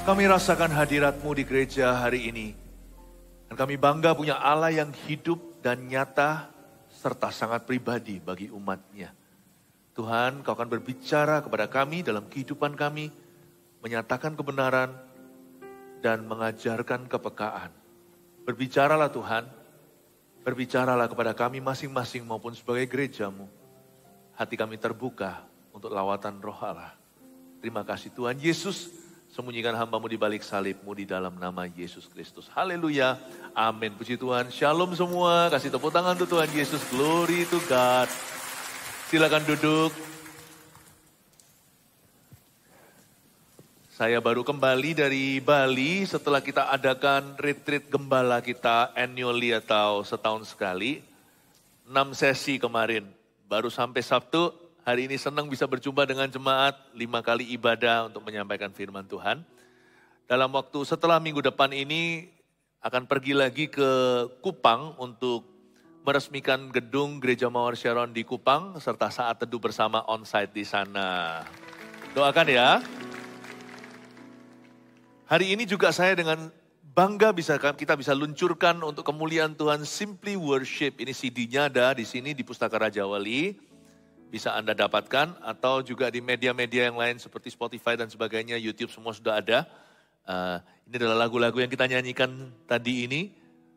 Kami rasakan hadirat-Mu di gereja hari ini. Dan kami bangga punya Allah yang hidup dan nyata serta sangat pribadi bagi umat-Nya. Tuhan, Kau akan berbicara kepada kami dalam kehidupan kami, menyatakan kebenaran dan mengajarkan kepekaan. Berbicaralah Tuhan, berbicaralah kepada kami masing-masing maupun sebagai gereja-Mu. Hati kami terbuka untuk lawatan Roh Allah. Terima kasih Tuhan Yesus. Sembunyikan hamba-Mu di balik salib-Mu di dalam nama Yesus Kristus. Haleluya. Amin. Puji Tuhan. Shalom semua. Kasih tepuk tangan untuk Tuhan Yesus. Glory to God. Silakan duduk. Saya baru kembali dari Bali setelah kita adakan retreat gembala kita annually atau setahun sekali. 6 sesi kemarin. Baru sampai Sabtu. Hari ini senang bisa berjumpa dengan jemaat, 5 kali ibadah untuk menyampaikan firman Tuhan. Dalam waktu setelah minggu depan ini akan pergi lagi ke Kupang untuk meresmikan gedung Gereja Mawar Sharon di Kupang serta saat teduh bersama onsite di sana. Doakan ya. Hari ini juga saya dengan bangga kita bisa luncurkan untuk kemuliaan Tuhan Simply Worship. Ini CD-nya ada di sini di Pustaka Raja Wali. Bisa Anda dapatkan atau juga di media-media yang lain seperti Spotify dan sebagainya, YouTube semua sudah ada. Ini adalah lagu-lagu yang kita nyanyikan tadi ini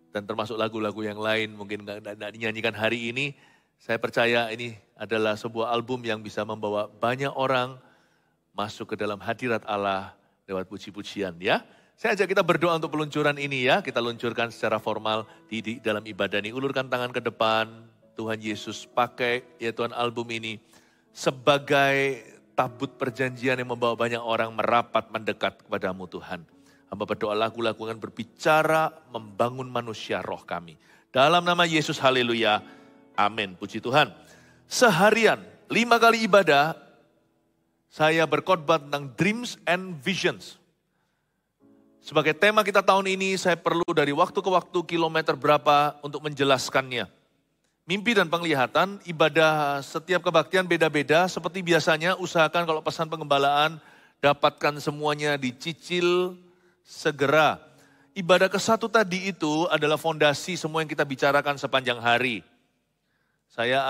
dan termasuk lagu-lagu yang lain mungkin tidak dinyanyikan hari ini. Saya percaya ini adalah sebuah album yang bisa membawa banyak orang masuk ke dalam hadirat Allah lewat puji-pujian ya. Saya ajak kita berdoa untuk peluncuran ini ya. Kita luncurkan secara formal di dalam ibadah ini. Ulurkan tangan ke depan. Tuhan Yesus pakai ya Tuhan album ini sebagai tabut perjanjian yang membawa banyak orang merapat mendekat kepadamu Tuhan. Hamba berdoa lagu-lagu akan berbicara membangun manusia roh kami. Dalam nama Yesus haleluya. Amin. Puji Tuhan. Seharian 5 kali ibadah saya berkhotbah tentang dreams and visions. Sebagai tema kita tahun ini saya perlu dari waktu ke waktu kilometer berapa untuk menjelaskannya. Mimpi dan penglihatan, ibadah setiap kebaktian beda-beda. Seperti biasanya usahakan kalau pesan pengembalaan dapatkan semuanya dicicil segera. Ibadah ke-1 tadi itu adalah fondasi semua yang kita bicarakan sepanjang hari. Saya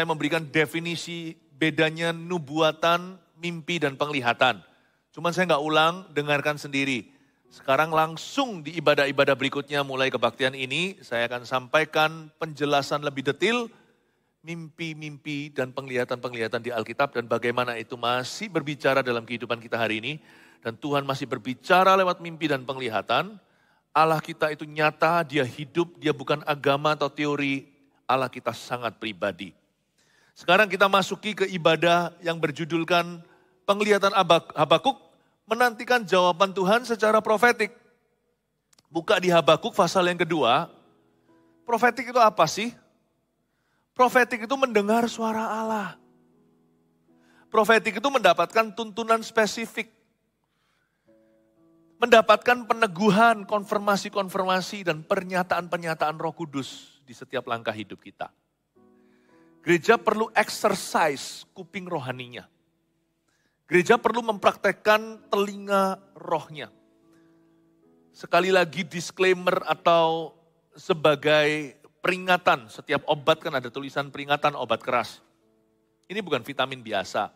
memberikan definisi bedanya nubuatan, mimpi dan penglihatan. Cuman saya nggak ulang, dengarkan sendiri. Sekarang langsung di ibadah-ibadah berikutnya mulai kebaktian ini, saya akan sampaikan penjelasan lebih detail, mimpi-mimpi dan penglihatan-penglihatan di Alkitab dan bagaimana itu masih berbicara dalam kehidupan kita hari ini. Dan Tuhan masih berbicara lewat mimpi dan penglihatan. Allah kita itu nyata, dia hidup, dia bukan agama atau teori. Allah kita sangat pribadi. Sekarang kita masuki ke ibadah yang berjudulkan penglihatan Habakuk. Menantikan jawaban Tuhan secara profetik. Buka di Habakuk pasal yang kedua. Profetik itu apa sih? Profetik itu mendengar suara Allah. Profetik itu mendapatkan tuntunan spesifik. Mendapatkan peneguhan, konfirmasi-konfirmasi dan pernyataan-pernyataan Roh Kudus di setiap langkah hidup kita. Gereja perlu exercise kuping rohaninya. Gereja perlu mempraktekkan telinga rohnya. Sekali lagi disclaimer atau sebagai peringatan. Setiap obat kan ada tulisan peringatan obat keras. Ini bukan vitamin biasa.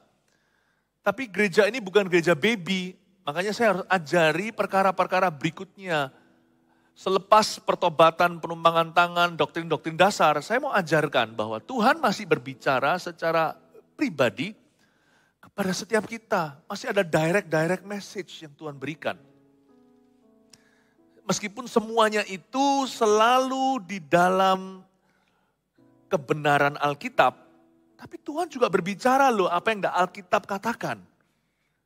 Tapi gereja ini bukan gereja baby. Makanya saya harus ajari perkara-perkara berikutnya. Selepas pertobatan, penumpangan tangan, doktrin-doktrin dasar. Saya mau ajarkan bahwa Tuhan masih berbicara secara pribadi pada setiap kita. Masih ada direct message yang Tuhan berikan. Meskipun semuanya itu selalu di dalam kebenaran Alkitab. Tapi Tuhan juga berbicara loh apa yang Alkitab katakan.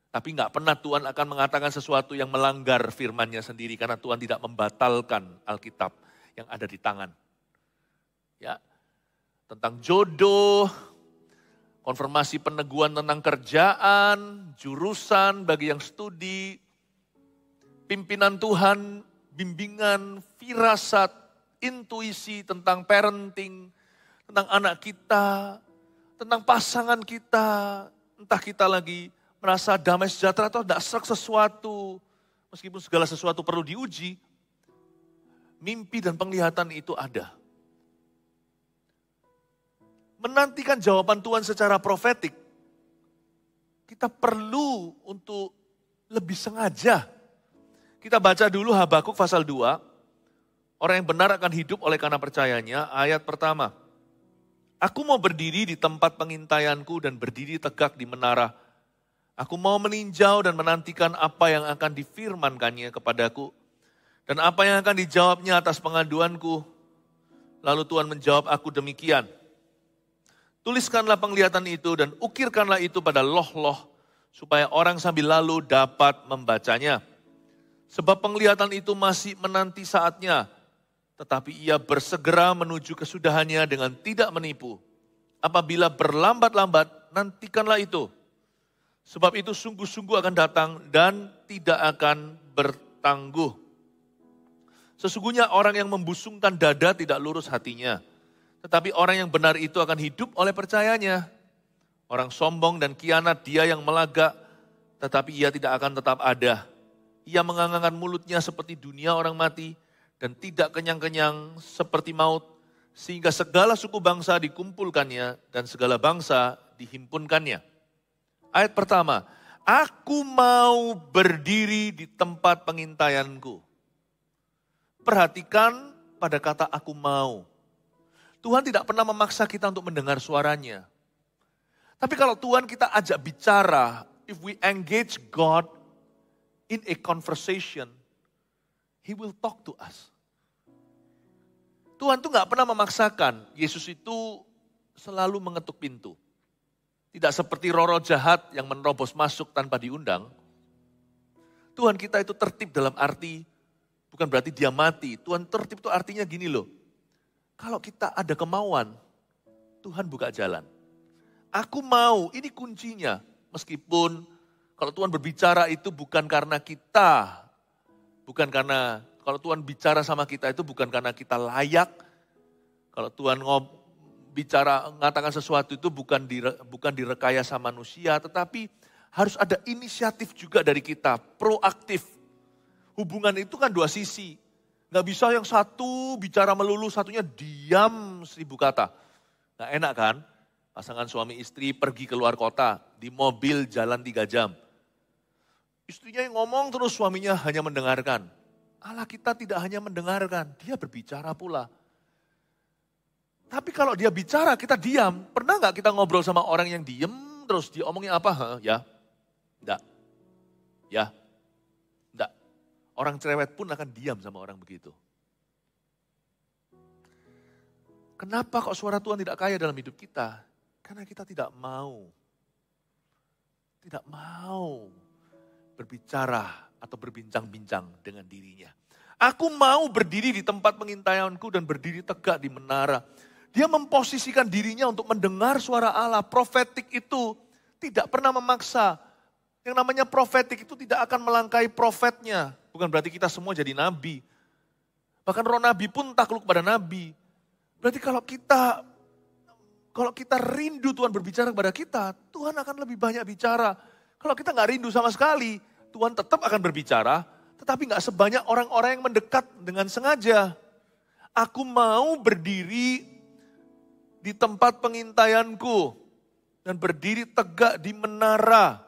Tapi gak pernah Tuhan akan mengatakan sesuatu yang melanggar firman-Nya sendiri. Karena Tuhan tidak membatalkan Alkitab yang ada di tangan. Ya, tentang jodoh, konfirmasi peneguhan tentang kerjaan, jurusan bagi yang studi, pimpinan Tuhan, bimbingan, firasat, intuisi tentang parenting, tentang anak kita, tentang pasangan kita. Entah kita lagi merasa damai sejahtera atau tidak serak sesuatu. meskipun segala sesuatu perlu diuji, mimpi dan penglihatan itu ada. Menantikan jawaban Tuhan secara profetik, kita perlu untuk lebih sengaja. Kita baca dulu Habakuk pasal 2, orang yang benar akan hidup oleh karena percayanya, ayat pertama. Aku mau berdiri di tempat pengintaianku dan berdiri tegak di menara. Aku mau meninjau dan menantikan apa yang akan difirmankannya kepadaku. Dan apa yang akan dijawabnya atas pengaduanku. Lalu Tuhan menjawab aku demikian. Tuliskanlah penglihatan itu dan ukirkanlah itu pada loh-loh. Supaya orang sambil lalu dapat membacanya. Sebab penglihatan itu masih menanti saatnya. Tetapi ia bersegera menuju kesudahannya dengan tidak menipu. Apabila berlambat-lambat, nantikanlah itu. Sebab itu sungguh-sungguh akan datang dan tidak akan bertangguh. Sesungguhnya orang yang membusungkan dada tidak lurus hatinya. Tetapi orang yang benar itu akan hidup oleh percayanya. Orang sombong dan kianat dia yang melagak, tetapi ia tidak akan tetap ada. Ia mengangangkan mulutnya seperti dunia orang mati, dan tidak kenyang-kenyang seperti maut, sehingga segala suku bangsa dikumpulkannya dan segala bangsa dihimpunkannya. Ayat pertama, aku mau berdiri di tempat pengintaianku. Perhatikan pada kata aku mau. Tuhan tidak pernah memaksa kita untuk mendengar suaranya. Tapi kalau Tuhan kita ajak bicara, if we engage God in a conversation, He will talk to us. Tuhan tuh gak pernah memaksakan. Yesus itu selalu mengetuk pintu. Tidak seperti roh-roh jahat yang menerobos masuk tanpa diundang. Tuhan kita itu tertib dalam arti, bukan berarti dia mati. Tuhan tertib itu artinya gini loh. Kalau kita ada kemauan, Tuhan buka jalan. Aku mau, ini kuncinya. Meskipun kalau Tuhan berbicara itu bukan karena kita, kalau Tuhan bicara sama kita itu bukan karena kita layak. Kalau Tuhan mengatakan sesuatu itu bukan direkayasa manusia, tetapi harus ada inisiatif juga dari kita, proaktif. Hubungan itu kan dua sisi. Gak bisa yang satu bicara melulu, satunya diam 1000 kata. Gak enak kan? Pasangan suami istri pergi keluar kota, di mobil jalan 3 jam. Istrinya yang ngomong terus, suaminya hanya mendengarkan. Allah kita tidak hanya mendengarkan, dia berbicara pula. Tapi kalau dia bicara, kita diam. Pernah gak kita ngobrol sama orang yang diem, terus dia omongnya apa? Ya, enggak. Ya, enggak. Orang cerewet pun akan diam sama orang begitu. Kenapa kok suara Tuhan tidak kaya dalam hidup kita? Karena kita tidak mau berbicara atau berbincang-bincang dengan dirinya. Aku mau berdiri di tempat pengintaianku dan berdiri tegak di menara. Dia memposisikan dirinya untuk mendengar suara Allah. Profetik itu tidak pernah memaksa. Yang namanya profetik itu tidak akan melangkahi profetnya. Bukan berarti kita semua jadi nabi. Bahkan roh nabi pun takluk pada nabi. Berarti kalau kita rindu Tuhan berbicara kepada kita, Tuhan akan lebih banyak bicara. Kalau kita nggak rindu sama sekali, Tuhan tetap akan berbicara, tetapi nggak sebanyak orang-orang yang mendekat dengan sengaja. Aku mau berdiri di tempat pengintaianku dan berdiri tegak di menara.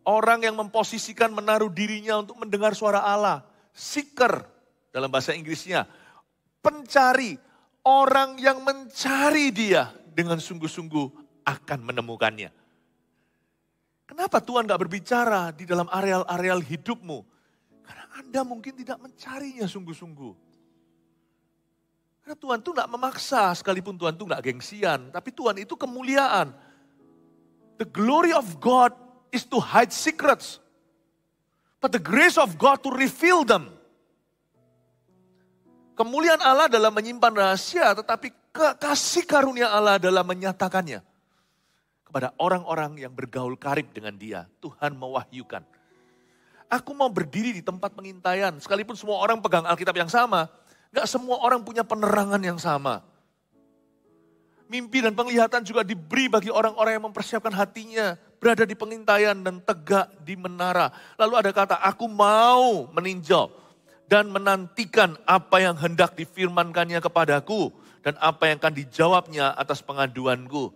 Orang yang memposisikan menaruh dirinya untuk mendengar suara Allah. Seeker dalam bahasa Inggrisnya. Pencari. Orang yang mencari dia dengan sungguh-sungguh akan menemukannya. Kenapa Tuhan gak berbicara di dalam areal-areal hidupmu? Karena Anda mungkin tidak mencarinya sungguh-sungguh. Karena Tuhan itu gak memaksa, sekalipun Tuhan itu gak gengsian. Tapi Tuhan itu kemuliaan. The glory of God is to hide secrets. But the grace of God to reveal them. Kemuliaan Allah dalam menyimpan rahasia, tetapi kasih karunia Allah dalam menyatakannya. Kepada orang-orang yang bergaul karib dengan dia, Tuhan mewahyukan. Aku mau berdiri di tempat pengintaian, sekalipun semua orang pegang Alkitab yang sama, gak semua orang punya penerangan yang sama. Mimpi dan penglihatan juga diberi bagi orang-orang yang mempersiapkan hatinya. berada di pengintaian dan tegak di menara. Lalu ada kata, aku mau meninjau dan menantikan apa yang hendak difirmankannya kepadaku dan apa yang akan dijawabnya atas pengaduanku.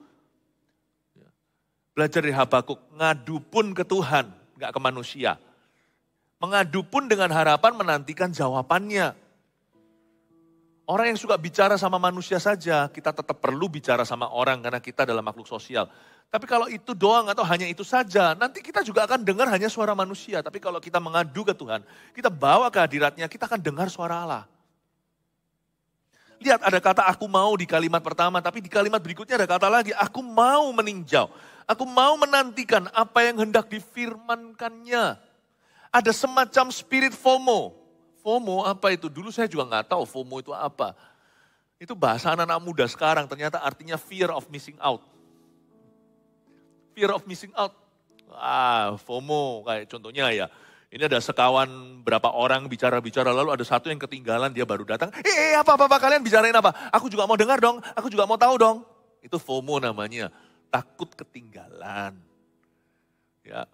Belajar dari Habakuk, ngadu pun ke Tuhan, gak ke manusia. Mengadu pun dengan harapan menantikan jawabannya. Orang yang suka bicara sama manusia saja, kita tetap perlu bicara sama orang karena kita adalah makhluk sosial. Tapi kalau itu doang atau hanya itu saja, nanti kita juga akan dengar hanya suara manusia. Tapi kalau kita mengadu ke Tuhan, kita bawa ke hadiratnya, kita akan dengar suara Allah. Lihat ada kata aku mau di kalimat pertama, tapi di kalimat berikutnya ada kata lagi, aku mau meninjau. Aku mau menantikan apa yang hendak difirmankannya. Ada semacam spirit FOMO. FOMO apa itu? Dulu saya juga nggak tahu FOMO itu apa. Itu bahasa anak-anak muda sekarang, ternyata artinya fear of missing out. Fear of missing out. FOMO kayak contohnya ya. Ini ada sekawan berapa orang bicara-bicara, lalu ada satu yang ketinggalan, dia baru datang. Apa-apa kalian bicarain apa? Aku juga mau dengar dong, aku juga mau tahu dong. Itu FOMO namanya, takut ketinggalan. Ya.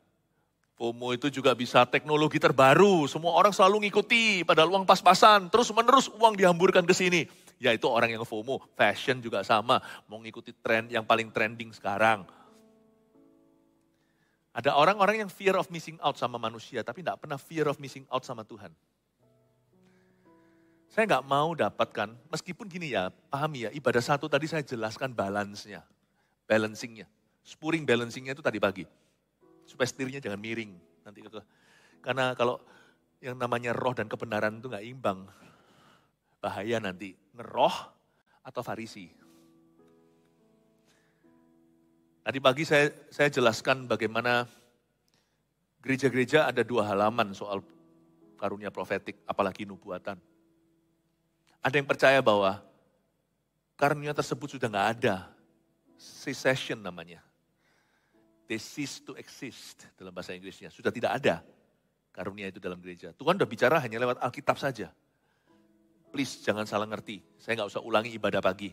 FOMO itu juga bisa teknologi terbaru, semua orang selalu ngikuti, padahal uang pas-pasan, terus-menerus uang dihamburkan ke sini. Ya itu orang yang FOMO, fashion juga sama, mau ngikuti tren yang paling trending sekarang. Ada orang-orang yang fear of missing out sama manusia, tapi tidak pernah fear of missing out sama Tuhan. Saya nggak mau dapatkan, meskipun gini ya, pahami ya, ibadah satu tadi saya jelaskan balance-nya, balancing-nya. Spurring balancing-nya itu tadi pagi. Supaya setirnya jangan miring. Karena kalau yang namanya roh dan kebenaran itu nggak imbang. Bahaya nanti, ngeroh atau farisi. Tadi pagi saya jelaskan bagaimana gereja-gereja ada 2 halaman soal karunia profetik, apalagi nubuatan. Ada yang percaya bahwa karunia tersebut sudah nggak ada. Cessation namanya. They cease to exist dalam bahasa Inggrisnya. Sudah tidak ada karunia itu dalam gereja. Tuhan udah bicara hanya lewat Alkitab saja. Please jangan salah ngerti. Saya nggak usah ulangi ibadah pagi.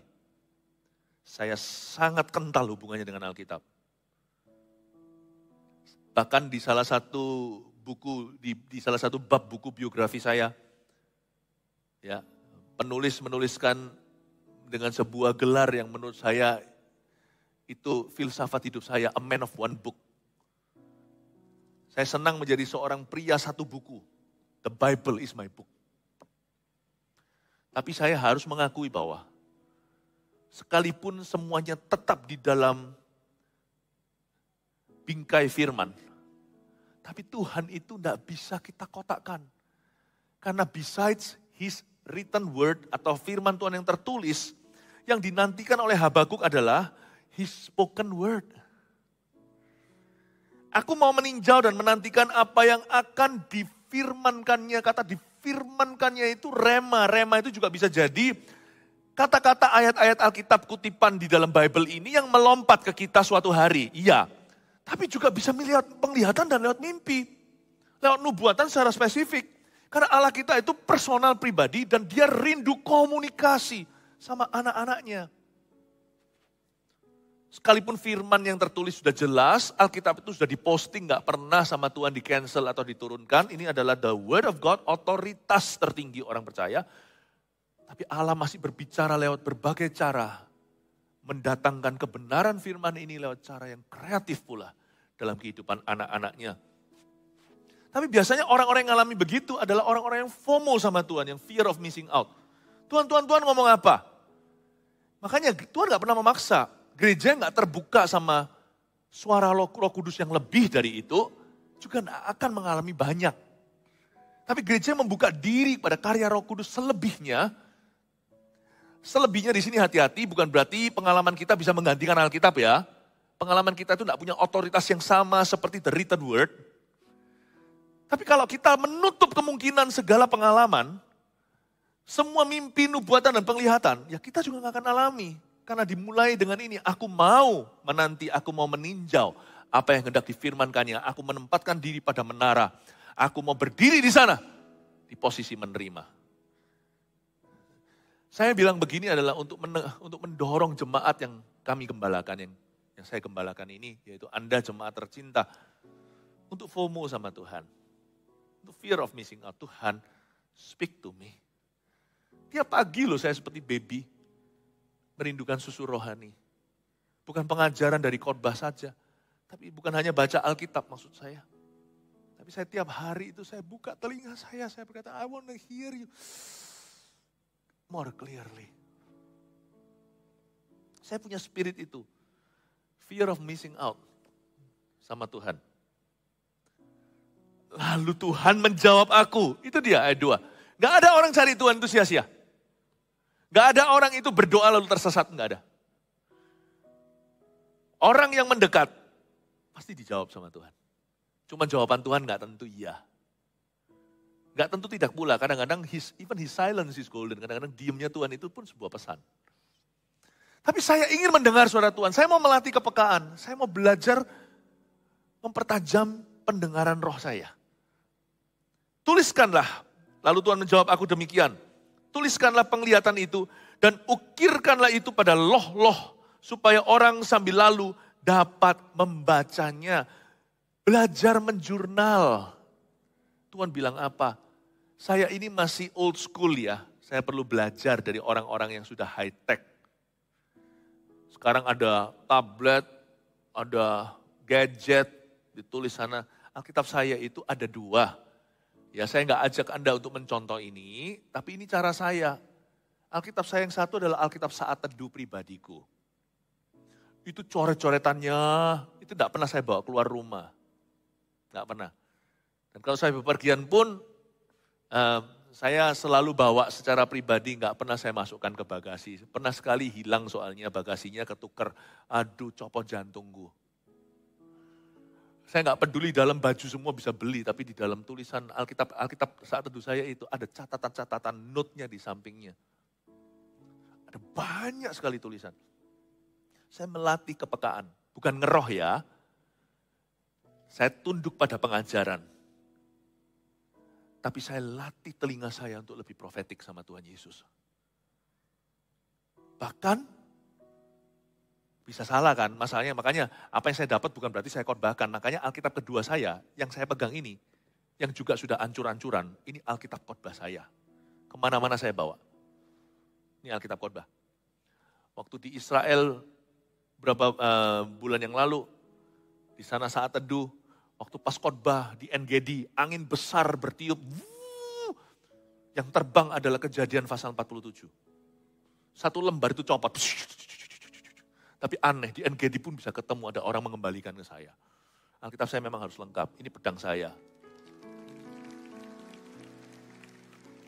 Saya sangat kental hubungannya dengan Alkitab. Bahkan di salah satu buku, di salah satu bab buku biografi saya, ya, penulis menuliskan dengan sebuah gelar yang menurut saya itu filsafat hidup saya, a man of one book. Saya senang menjadi seorang pria satu buku. The Bible is my book. Tapi saya harus mengakui bahwa sekalipun semuanya tetap di dalam bingkai firman, tapi Tuhan itu tidak bisa kita kotakkan. Karena besides his written word atau firman Tuhan yang tertulis, yang dinantikan oleh Habakuk adalah his spoken word. Aku mau meninjau dan menantikan apa yang akan difirmankannya. Kata difirmankannya itu rema. Rema itu juga bisa jadi kata-kata ayat-ayat Alkitab kutipan di dalam Bible ini yang melompat ke kita suatu hari. Iya, tapi juga bisa melihat penglihatan dan lewat mimpi. Lewat nubuatan secara spesifik. Karena Allah kita itu personal pribadi dan dia rindu komunikasi sama anak-anaknya. Sekalipun firman yang tertulis sudah jelas, Alkitab itu sudah diposting, gak pernah sama Tuhan di cancel atau diturunkan. Ini adalah the word of God, otoritas tertinggi orang percaya. Tapi Allah masih berbicara lewat berbagai cara. Mendatangkan kebenaran firman ini lewat cara yang kreatif pula dalam kehidupan anak-anaknya. Tapi biasanya orang-orang yang mengalami begitu adalah orang-orang yang FOMO sama Tuhan, yang fear of missing out. Tuhan ngomong apa? Makanya Tuhan gak pernah memaksa. Gereja nggak terbuka sama suara Roh Kudus yang lebih dari itu, juga akan mengalami banyak. Tapi gereja membuka diri pada karya Roh Kudus selebihnya. Selebihnya di sini hati-hati, bukan berarti pengalaman kita bisa menggantikan Alkitab ya. Pengalaman kita itu tidak punya otoritas yang sama seperti the written word. Tapi kalau kita menutup kemungkinan segala pengalaman, semua mimpi, nubuatan, dan penglihatan, ya kita juga nggak akan alami. Karena dimulai dengan ini, aku mau menanti, aku mau meninjau apa yang hendak difirmankannya. Aku menempatkan diri pada menara. Aku mau berdiri di sana, di posisi menerima. Saya bilang begini adalah untuk mendorong jemaat yang kami gembalakan, yang yang saya gembalakan ini, yaitu Anda jemaat tercinta, untuk FOMO sama Tuhan. Untuk fear of missing out, Tuhan, speak to me. Tiap pagi loh saya seperti baby, merindukan susu rohani. Bukan pengajaran dari khotbah saja, tapi bukan hanya baca Alkitab maksud saya. Tapi saya tiap hari itu saya buka telinga saya berkata, I want to hear you more clearly. Saya punya spirit itu, fear of missing out sama Tuhan. Lalu Tuhan menjawab aku, itu dia ayat 2. Gak ada orang cari Tuhan itu sia-sia. Gak ada orang itu berdoa lalu tersesat, gak ada. Orang yang mendekat, pasti dijawab sama Tuhan. Cuma jawaban Tuhan gak tentu iya. Gak tentu tidak pula, kadang-kadang even his silence is golden. Kadang-kadang diamnya Tuhan itu pun sebuah pesan. Tapi saya ingin mendengar suara Tuhan, saya mau melatih kepekaan, saya mau belajar mempertajam pendengaran roh saya. Tuliskanlah, lalu Tuhan menjawab aku demikian. Tuliskanlah penglihatan itu dan ukirkanlah itu pada loh-loh supaya orang sambil lalu dapat membacanya. Belajar menjurnal. Tuhan bilang apa? Saya ini masih old school ya. Saya perlu belajar dari orang-orang yang sudah high tech. Sekarang ada tablet, ada gadget, ditulis sana. Alkitab saya itu ada 2. Ya saya nggak ajak Anda untuk mencontoh ini, tapi ini cara saya. Alkitab saya yang satu adalah Alkitab saat teduh pribadiku. Itu coret-coretannya, itu tidak pernah saya bawa keluar rumah. Nggak pernah. Dan kalau saya bepergian pun, saya selalu bawa secara pribadi, nggak pernah saya masukkan ke bagasi. Pernah sekali hilang soalnya bagasinya ketukar, aduh copot jantungku. Saya nggak peduli dalam baju semua bisa beli, tapi di dalam tulisan Alkitab saat teduh saya itu ada catatan-catatan note-nya di sampingnya. Ada banyak sekali tulisan. Saya melatih kepekaan, bukan ngeroh ya. Saya tunduk pada pengajaran. Tapi saya latih telinga saya untuk lebih profetik sama Tuhan Yesus. Bahkan bisa salah kan masalahnya, makanya apa yang saya dapat bukan berarti saya khotbahkan. Makanya Alkitab kedua saya yang saya pegang ini, yang juga sudah ancur-ancuran, ini Alkitab khotbah saya. Kemana-mana saya bawa. Ini Alkitab khotbah. Waktu di Israel berapa bulan yang lalu, di sana saat teduh, waktu pas khotbah di En-Gedi, angin besar bertiup, yang terbang adalah Kejadian pasal 47. Satu lembar itu copot. Tapi aneh, di En-Gedi pun bisa ketemu ada orang mengembalikan ke saya. Alkitab saya memang harus lengkap, ini pedang saya.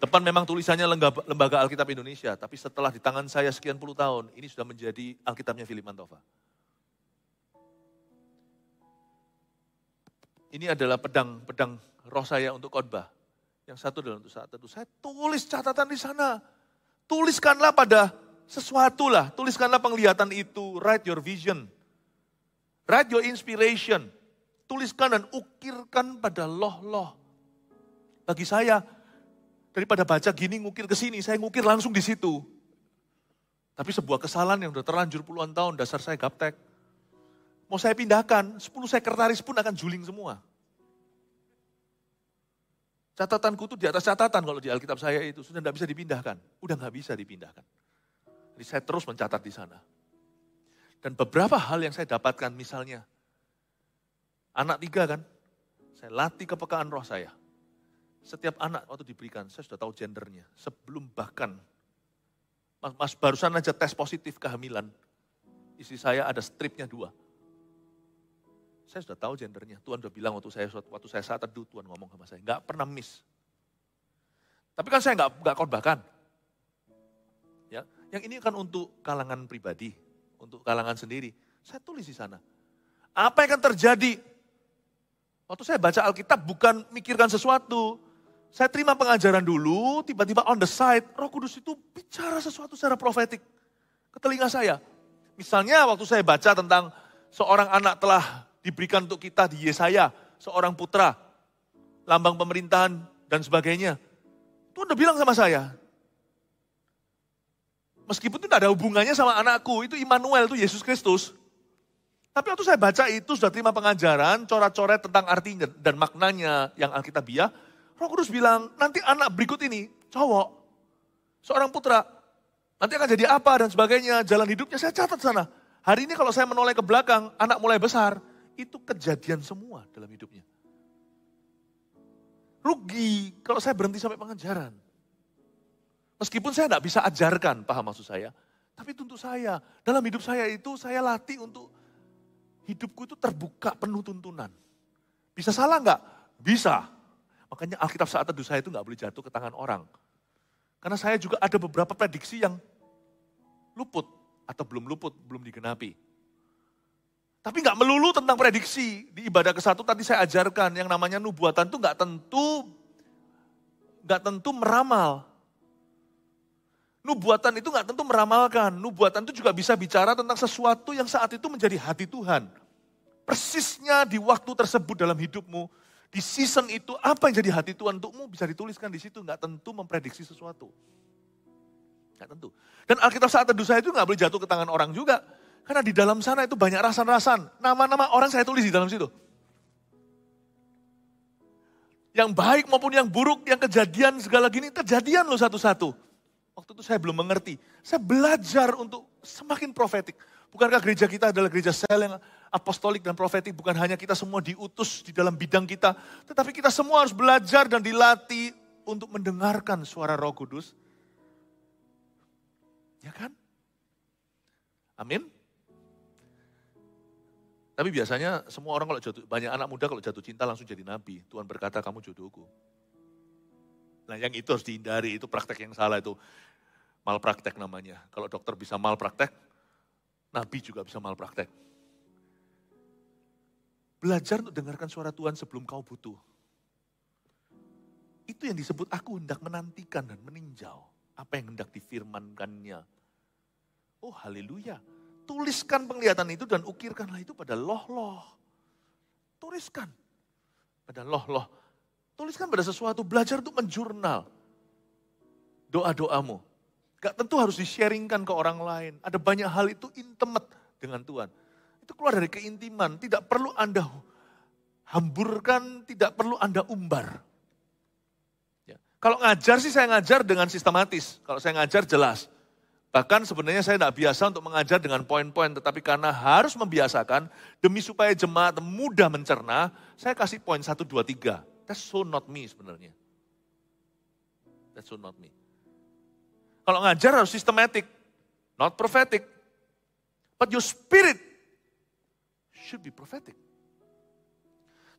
Depan memang tulisannya Lembaga Alkitab Indonesia, tapi setelah di tangan saya sekian puluh tahun, ini sudah menjadi Alkitabnya Philip Mantova. Ini adalah pedang roh saya untuk khotbah. Yang satu adalah untuk saat teduh. Saya tulis catatan di sana. Tuliskanlah pada sesuatu lah. Tuliskanlah penglihatan itu. Write your vision. Write your inspiration. Tuliskan dan ukirkan pada loh-loh. Bagi saya, daripada baca gini ngukir ke sini, saya ngukir langsung di situ. Tapi sebuah kesalahan yang sudah terlanjur puluhan tahun, dasar saya gaptek. Mau saya pindahkan, 10 sekretaris pun akan juling semua. Catatanku itu di atas catatan kalau di Alkitab saya itu, sudah tidak bisa dipindahkan. Udah nggak bisa dipindahkan. Jadi saya terus mencatat di sana. Dan beberapa hal yang saya dapatkan, misalnya, anak 3 kan, saya latih kepekaan roh saya. Setiap anak waktu diberikan, saya sudah tahu gendernya. Sebelum bahkan, mas barusan aja tes positif kehamilan. Istri saya ada stripnya 2. Saya sudah tahu gendernya. Tuhan sudah bilang waktu saya saat teduh, Tuhan ngomong sama saya. Nggak pernah miss. Tapi kan saya nggak khotbahkan. Ya, yang ini kan untuk kalangan pribadi, untuk kalangan sendiri. Saya tulis di sana. Apa yang akan terjadi? Waktu saya baca Alkitab bukan mikirkan sesuatu. Saya terima pengajaran dulu, tiba-tiba on the side, Roh Kudus itu bicara sesuatu secara profetik ke telinga saya. Misalnya waktu saya baca tentang seorang anak telah diberikan untuk kita di Yesaya, seorang putra, lambang pemerintahan dan sebagainya. Tuhan udah bilang sama saya. Meskipun itu tidak ada hubungannya sama anakku, itu Immanuel, itu Yesus Kristus. Tapi waktu saya baca itu, sudah terima pengajaran, coret-coret tentang artinya dan maknanya yang Alkitabiah, Roh Kudus bilang, nanti anak berikut ini, cowok, seorang putra, nanti akan jadi apa dan sebagainya, jalan hidupnya saya catat sana. Hari ini kalau saya menoleh ke belakang, anak mulai besar, itu kejadian semua dalam hidupnya. Rugi kalau saya berhenti sampai pengajaran. Meskipun saya tidak bisa ajarkan, paham maksud saya. Tapi untuk saya, dalam hidup saya itu saya latih untuk hidupku itu terbuka penuh tuntunan. Bisa salah nggak? Bisa. Makanya Alkitab saat teduh saya itu nggak boleh jatuh ke tangan orang. Karena saya juga ada beberapa prediksi yang luput atau belum luput, belum digenapi. Tapi nggak melulu tentang prediksi. Di ibadah ke-1 tadi saya ajarkan yang namanya nubuatan itu nggak tentu meramal. Nubuatan itu nggak tentu meramalkan. Nubuatan itu juga bisa bicara tentang sesuatu yang saat itu menjadi hati Tuhan. Persisnya di waktu tersebut dalam hidupmu, di season itu apa yang jadi hati Tuhan untukmu bisa dituliskan di situ. Nggak tentu memprediksi sesuatu. Nggak tentu. Dan Alkitab saat teduh saya itu nggak boleh jatuh ke tangan orang juga. Karena di dalam sana itu banyak rasan-rasan. Nama-nama orang saya tulis di dalam situ. Yang baik maupun yang buruk, yang kejadian segala gini, kejadian loh satu-satu. Waktu itu saya belum mengerti. Saya belajar untuk semakin profetik. Bukankah gereja kita adalah gereja sel yang apostolik dan profetik? Bukan hanya kita semua diutus di dalam bidang kita. Tetapi kita semua harus belajar dan dilatih untuk mendengarkan suara Roh Kudus. Ya kan? Amin. Tapi biasanya semua orang kalau jatuh, banyak anak muda kalau jatuh cinta langsung jadi nabi. Tuhan berkata kamu jodohku. Nah yang itu harus dihindari, itu praktek yang salah itu. Malpraktek namanya. Kalau dokter bisa malpraktek, nabi juga bisa malpraktek. Belajar untuk dengarkan suara Tuhan sebelum kau butuh. Itu yang disebut aku hendak menantikan dan meninjau. Apa yang hendak difirmankannya. Oh haleluya. Tuliskan penglihatan itu dan ukirkanlah itu pada loh-loh. Tuliskan pada loh-loh. Tuliskan pada sesuatu, belajar untuk menjurnal doa-doamu. Gak tentu harus di-sharingkan ke orang lain. Ada banyak hal itu intimate dengan Tuhan. Itu keluar dari keintiman, tidak perlu Anda hamburkan, tidak perlu Anda umbar. Ya. Kalau ngajar sih saya ngajar dengan sistematis. Kalau saya ngajar jelas. Bahkan sebenarnya saya tidak biasa untuk mengajar dengan poin-poin, tetapi karena harus membiasakan, demi supaya jemaat mudah mencerna, saya kasih poin 1, 2, 3. That's so not me sebenarnya. That's so not me. Kalau ngajar harus systematic, not prophetic. But your spirit should be prophetic.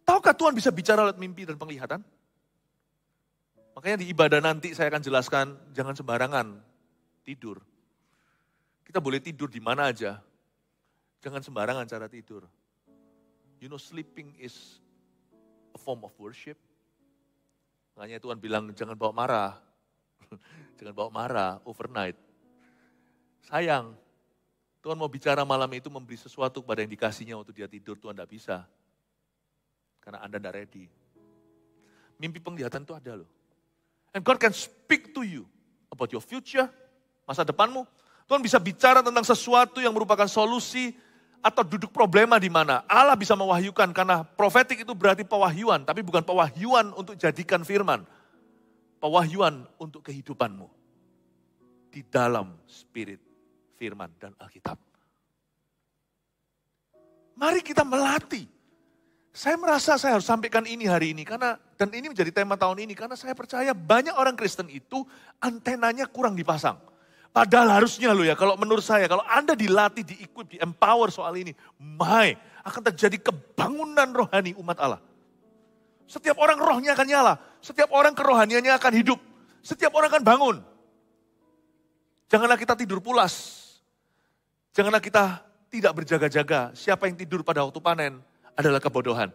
Tahukah Tuhan bisa bicara lewat mimpi dan penglihatan? Makanya di ibadah nanti saya akan jelaskan, jangan sembarangan tidur. Kita boleh tidur di mana aja. Jangan sembarangan cara tidur. You know sleeping is a form of worship. Makanya Tuhan bilang jangan bawa marah. Jangan bawa marah overnight. Sayang, Tuhan mau bicara malam itu memberi sesuatu kepada yang dikasihnya waktu dia tidur, Tuhan tidak bisa. Karena Anda tidak ready. Mimpi penglihatan itu ada loh. And God can speak to you about your future, masa depanmu. Tuhan bisa bicara tentang sesuatu yang merupakan solusi atau duduk problema di mana. Allah bisa mewahyukan karena profetik itu berarti pewahyuan, tapi bukan pewahyuan untuk jadikan firman. Pewahyuan untuk kehidupanmu. Di dalam spirit, firman, dan Alkitab. Mari kita melatih. Saya merasa saya harus sampaikan ini hari ini. Dan ini menjadi tema tahun ini. Karena saya percaya banyak orang Kristen itu antenanya kurang dipasang. Padahal harusnya loh ya, kalau menurut saya, kalau Anda dilatih, di-equip, di-empower soal ini. Akan terjadi kebangunan rohani umat Allah. Setiap orang rohnya akan nyala. Setiap orang kerohaniannya akan hidup. Setiap orang akan bangun. Janganlah kita tidur pulas. Janganlah kita tidak berjaga-jaga. Siapa yang tidur pada waktu panen adalah kebodohan.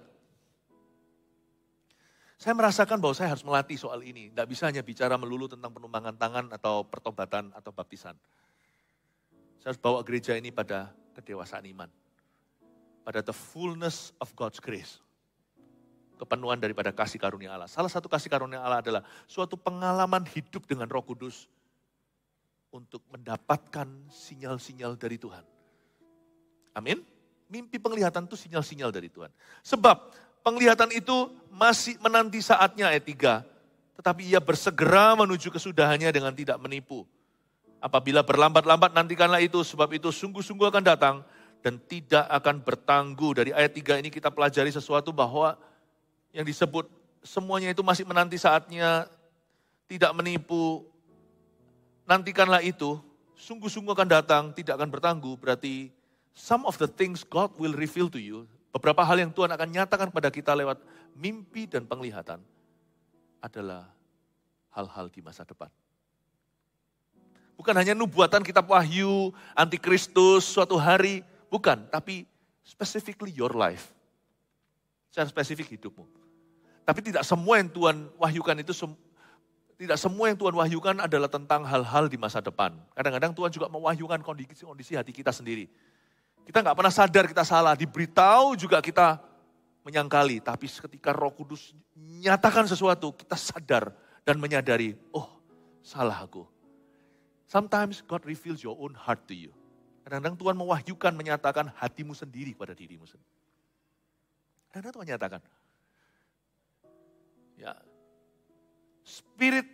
Saya merasakan bahwa saya harus melatih soal ini. Tidak bisa hanya bicara melulu tentang penumpangan tangan atau pertobatan atau baptisan. Saya harus bawa gereja ini pada kedewasaan iman. Pada the fullness of God's grace. Kepenuhan daripada kasih karunia Allah. Salah satu kasih karunia Allah adalah suatu pengalaman hidup dengan Roh Kudus untuk mendapatkan sinyal-sinyal dari Tuhan. Amin. Mimpi penglihatan itu sinyal-sinyal dari Tuhan. Sebab penglihatan itu masih menanti saatnya ayat 3. Tetapi ia bersegera menuju kesudahannya dengan tidak menipu. Apabila berlambat-lambat nantikanlah itu, sebab itu sungguh-sungguh akan datang dan tidak akan bertangguh. Dari ayat 3 ini kita pelajari sesuatu bahwa yang disebut semuanya itu masih menanti saatnya, tidak menipu. Nantikanlah itu, sungguh-sungguh akan datang, tidak akan bertangguh. Berarti some of the things God will reveal to you, beberapa hal yang Tuhan akan nyatakan pada kita lewat mimpi dan penglihatan adalah hal-hal di masa depan. Bukan hanya nubuatan kitab Wahyu, antikristus, suatu hari, bukan, tapi specifically your life. Secara spesifik hidupmu. Tapi tidak semua yang Tuhan wahyukan itu, tidak semua yang Tuhan wahyukan adalah tentang hal-hal di masa depan. Kadang-kadang Tuhan juga mewahyukan kondisi hati kita sendiri. Kita nggak pernah sadar kita salah, diberitahu juga kita menyangkali. Tapi ketika Roh Kudus nyatakan sesuatu, kita sadar dan menyadari, oh salah aku. Sometimes God reveals your own heart to you. Kadang-kadang Tuhan mewahyukan, menyatakan hatimu sendiri pada dirimu sendiri. Kadang-kadang Tuhan nyatakan. Ya, spirit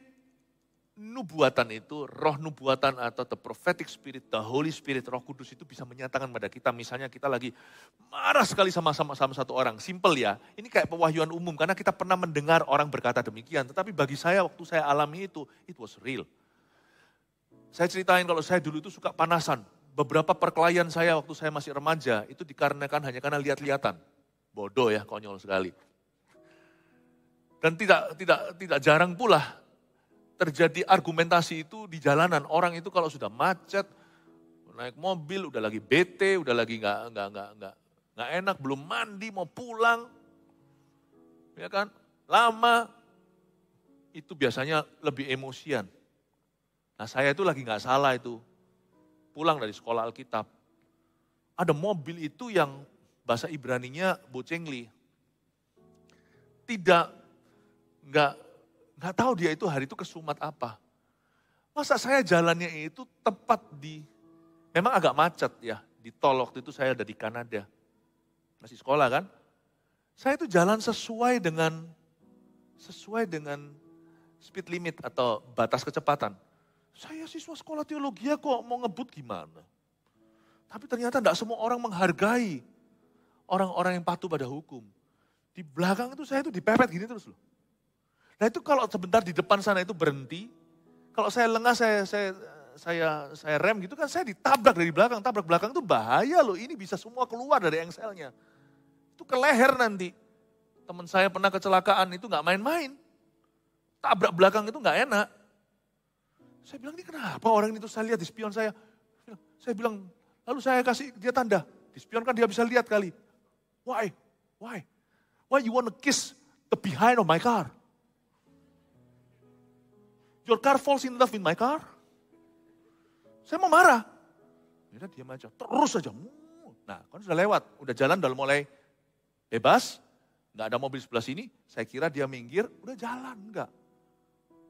nubuatan itu, roh nubuatan atau the prophetic spirit, the Holy Spirit, Roh Kudus itu bisa menyatakan pada kita, misalnya kita lagi marah sekali sama satu orang. Simple ya, ini kayak pewahyuan umum karena kita pernah mendengar orang berkata demikian. Tetapi bagi saya waktu saya alami itu, it was real. Saya ceritain kalau saya dulu itu suka panasan. Beberapa perkelahian saya waktu saya masih remaja itu dikarenakan hanya karena lihat-lihatan. Bodoh ya, konyol sekali. Dan tidak jarang pula terjadi argumentasi itu di jalanan. Orang itu kalau sudah macet, naik mobil, udah lagi bete, udah lagi nggak enak, belum mandi, mau pulang, ya kan? Lama, itu biasanya lebih emosian. Nah saya itu lagi nggak salah itu, pulang dari sekolah Alkitab. Ada mobil itu yang bahasa Ibraninya bocengli. Nggak tahu dia itu hari itu kesumat apa. Masa saya jalannya itu tepat memang agak macet ya, di tol waktu itu saya ada di Kanada. Masih sekolah kan. Saya itu jalan sesuai dengan speed limit atau batas kecepatan. Saya siswa sekolah teologi kok mau ngebut gimana. Tapi ternyata tidak semua orang menghargai orang-orang yang patuh pada hukum. Di belakang itu saya itu dipepet gini terus loh. Nah itu kalau sebentar di depan sana itu berhenti, kalau saya lengah saya rem gitu kan saya ditabrak dari belakang. Tabrak belakang itu bahaya loh, ini bisa semua keluar dari engselnya. Itu ke leher nanti. Teman saya pernah kecelakaan itu gak main-main. Tabrak belakang itu gak enak. Saya bilang, ini kenapa orang itu saya lihat di spion saya. Saya bilang, lalu saya kasih dia tanda. Di spion kan dia bisa lihat kali. Why? Why you want to kiss the behind of my car? Your car falls in love with my car? Saya mau marah. Dia diam aja, terus aja. Nah, kan sudah lewat, udah jalan, udah mulai bebas. Nggak ada mobil sebelah sini, saya kira dia minggir, udah jalan, enggak.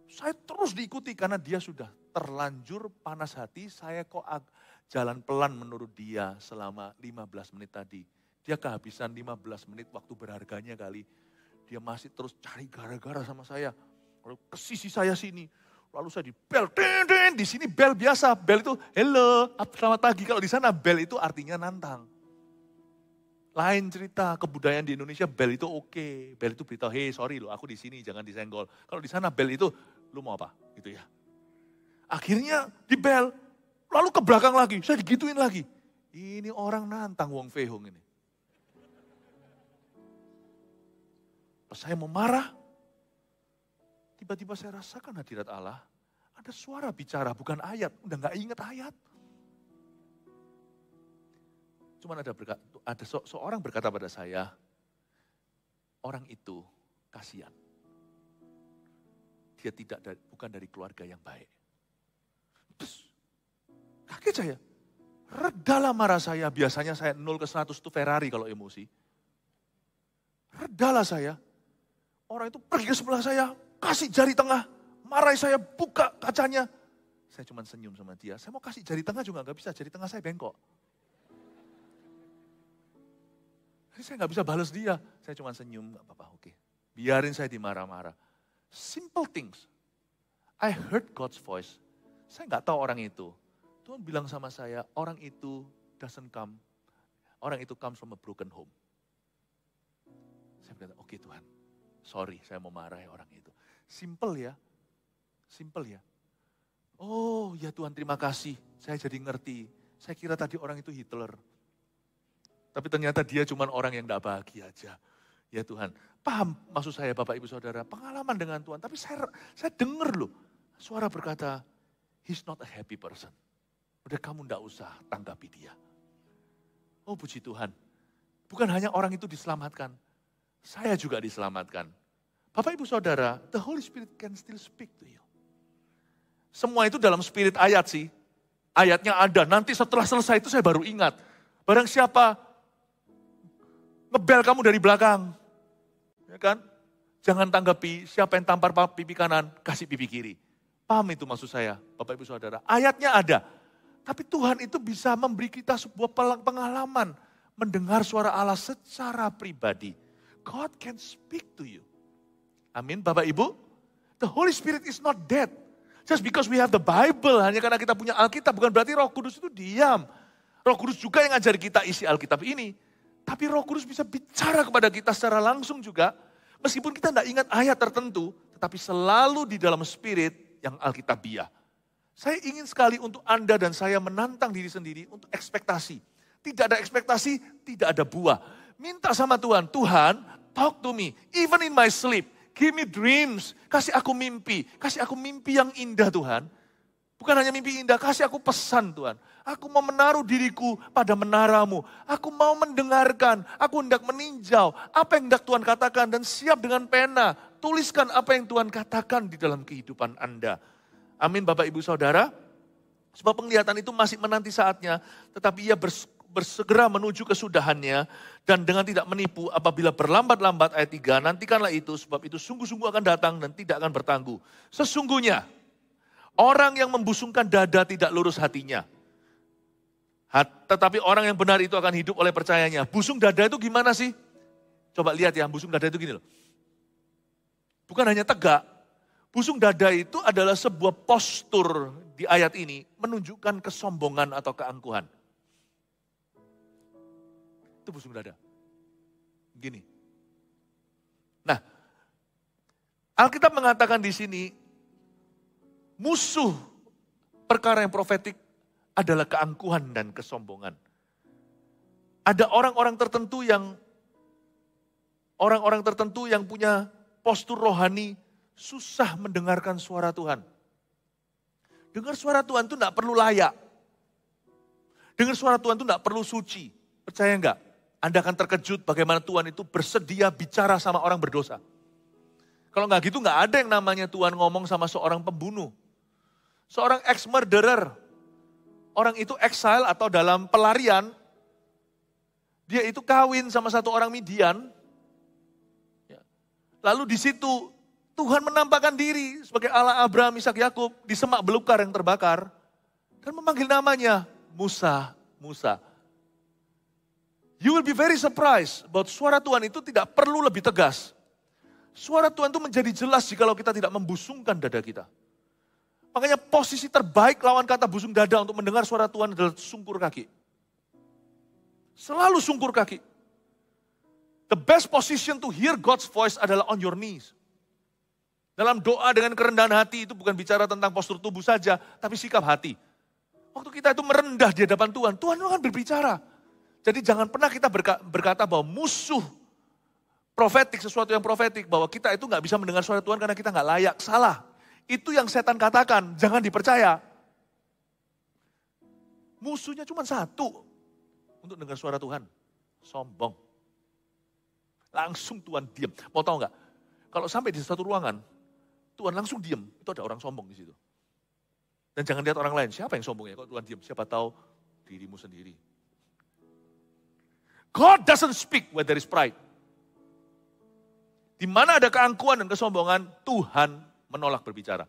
Saya terus diikuti karena dia sudah terlanjur panas hati, saya kok jalan pelan menurut dia selama 15 menit tadi. Dia kehabisan 15 menit waktu berharganya kali. Dia masih terus cari gara-gara sama saya. Lalu ke sisi saya sini. Lalu saya di bel, di sini bel biasa. Bel itu hello, selamat pagi. Kalau di sana bel itu artinya nantang. Lain cerita, kebudayaan di Indonesia bel itu oke. Bel itu beritahu, hey sorry loh aku di sini jangan disenggol. Kalau di sana bel itu, lu mau apa? Gitu ya. Akhirnya di bel, lalu ke belakang lagi, saya digituin lagi. Ini orang nantang Wong Fei Hung ini. Pas saya mau marah, tiba-tiba saya rasakan hadirat Allah. Ada suara bicara, bukan ayat. Udah gak inget ayat. Cuman ada seorang berkata pada saya, orang itu kasihan. Dia bukan dari keluarga yang baik. Terus, kaget saya. Redalah marah saya, biasanya saya 0 ke 100 itu Ferrari kalau emosi. Redalah saya. Orang itu pergi ke sebelah saya, kasih jari tengah. Marahi saya, buka kacanya. Saya cuma senyum sama dia. Saya mau kasih jari tengah juga gak bisa, jari tengah saya bengkok. Jadi saya nggak bisa balas dia. Saya cuma senyum, nggak apa-apa, oke. Biarin saya dimarah-marah. Simple things. I heard God's voice. Saya nggak tahu orang itu. Tuhan bilang sama saya, orang itu doesn't come. Orang itu comes from a broken home. Saya berkata, oke Tuhan, sorry saya mau marahi orang itu. Simple ya, simple ya. Oh ya Tuhan terima kasih, saya jadi ngerti. Saya kira tadi orang itu Hitler. Tapi ternyata dia cuma orang yang gak bahagia aja. Ya Tuhan, paham maksud saya Bapak Ibu Saudara, pengalaman dengan Tuhan. Tapi saya dengar loh, suara berkata, he's not a happy person. Udah kamu gak usah tanggapi dia. Oh puji Tuhan, bukan hanya orang itu diselamatkan, saya juga diselamatkan. Bapak Ibu Saudara, the Holy Spirit can still speak to you. Semua itu dalam spirit ayat sih. Ayatnya ada, nanti setelah selesai itu saya baru ingat. Barang siapa ngebel kamu dari belakang, ya kan? Jangan tanggapi, siapa yang tampar pipi kanan, kasih pipi kiri. Paham itu maksud saya, Bapak Ibu Saudara. Ayatnya ada. Tapi Tuhan itu bisa memberi kita sebuah pengalaman. Mendengar suara Allah secara pribadi. God can speak to you. Amin Bapak Ibu. The Holy Spirit is not dead. Just because we have the Bible, hanya karena kita punya Alkitab, bukan berarti Roh Kudus itu diam. Roh Kudus juga yang ngajar kita isi Alkitab ini. Tapi Roh Kudus bisa bicara kepada kita secara langsung juga. Meskipun kita tidak ingat ayat tertentu, tetapi selalu di dalam spirit yang Alkitabiah. Saya ingin sekali untuk Anda dan saya menantang diri sendiri untuk ekspektasi. Tidak ada ekspektasi, tidak ada buah. Minta sama Tuhan, Tuhan talk to me, even in my sleep. Give me dreams, kasih aku mimpi yang indah Tuhan. Bukan hanya mimpi indah, kasih aku pesan Tuhan. Aku mau menaruh diriku pada menaramu. Aku mau mendengarkan, aku hendak meninjau apa yang hendak Tuhan katakan dan siap dengan pena. Tuliskan apa yang Tuhan katakan di dalam kehidupan Anda. Amin Bapak Ibu Saudara. Sebab penglihatan itu masih menanti saatnya, tetapi ia bersegera menuju kesudahannya, dan dengan tidak menipu apabila berlambat-lambat ayat 3, nantikanlah itu, sebab itu sungguh-sungguh akan datang dan tidak akan bertangguh. Sesungguhnya, orang yang membusungkan dada tidak lurus hatinya. Tetapi orang yang benar itu akan hidup oleh percayanya. Busung dada itu gimana sih? Coba lihat ya, busung dada itu gini loh. Bukan hanya tegak, busung dada itu adalah sebuah postur di ayat ini, menunjukkan kesombongan atau keangkuhan. Itu busung dada. Gini. Nah, Alkitab mengatakan di sini, musuh perkara yang profetik adalah keangkuhan dan kesombongan. Ada orang-orang tertentu yang punya postur rohani, susah mendengarkan suara Tuhan. Dengar suara Tuhan itu tidak perlu layak. Dengar suara Tuhan itu tidak perlu suci. Percaya enggak? Anda akan terkejut bagaimana Tuhan itu bersedia bicara sama orang berdosa. Kalau enggak gitu enggak ada yang namanya Tuhan ngomong sama seorang pembunuh. Seorang ex-murderer. Orang itu exile atau dalam pelarian. Dia itu kawin sama satu orang Midian. Lalu di situ Tuhan menampakkan diri sebagai Allah Abraham, Ishak, Yakub di semak belukar yang terbakar. Dan memanggil namanya Musa, Musa. You will be very surprised bahwa suara Tuhan itu tidak perlu lebih tegas. Suara Tuhan itu menjadi jelas jikalau kita tidak membusungkan dada kita. Makanya posisi terbaik lawan kata busung dada untuk mendengar suara Tuhan adalah sungkur kaki. Selalu sungkur kaki. The best position to hear God's voice adalah on your knees. Dalam doa dengan kerendahan hati itu bukan bicara tentang postur tubuh saja, tapi sikap hati. Waktu kita itu merendah di hadapan Tuhan, Tuhan akan berbicara. Jadi jangan pernah kita berkata bahwa musuh profetik, sesuatu yang profetik, bahwa kita itu nggak bisa mendengar suara Tuhan karena kita nggak layak. Salah. Itu yang setan katakan, jangan dipercaya. Musuhnya cuma satu untuk dengar suara Tuhan. Sombong. Langsung Tuhan diam. Mau tahu nggak? Kalau sampai di satu ruangan, Tuhan langsung diam. Itu ada orang sombong di situ. Dan jangan lihat orang lain. Siapa yang sombong ya? Kalau Tuhan diam, siapa tahu dirimu sendiri. God doesn't speak where there is pride. Di mana ada keangkuhan dan kesombongan, Tuhan menolak berbicara.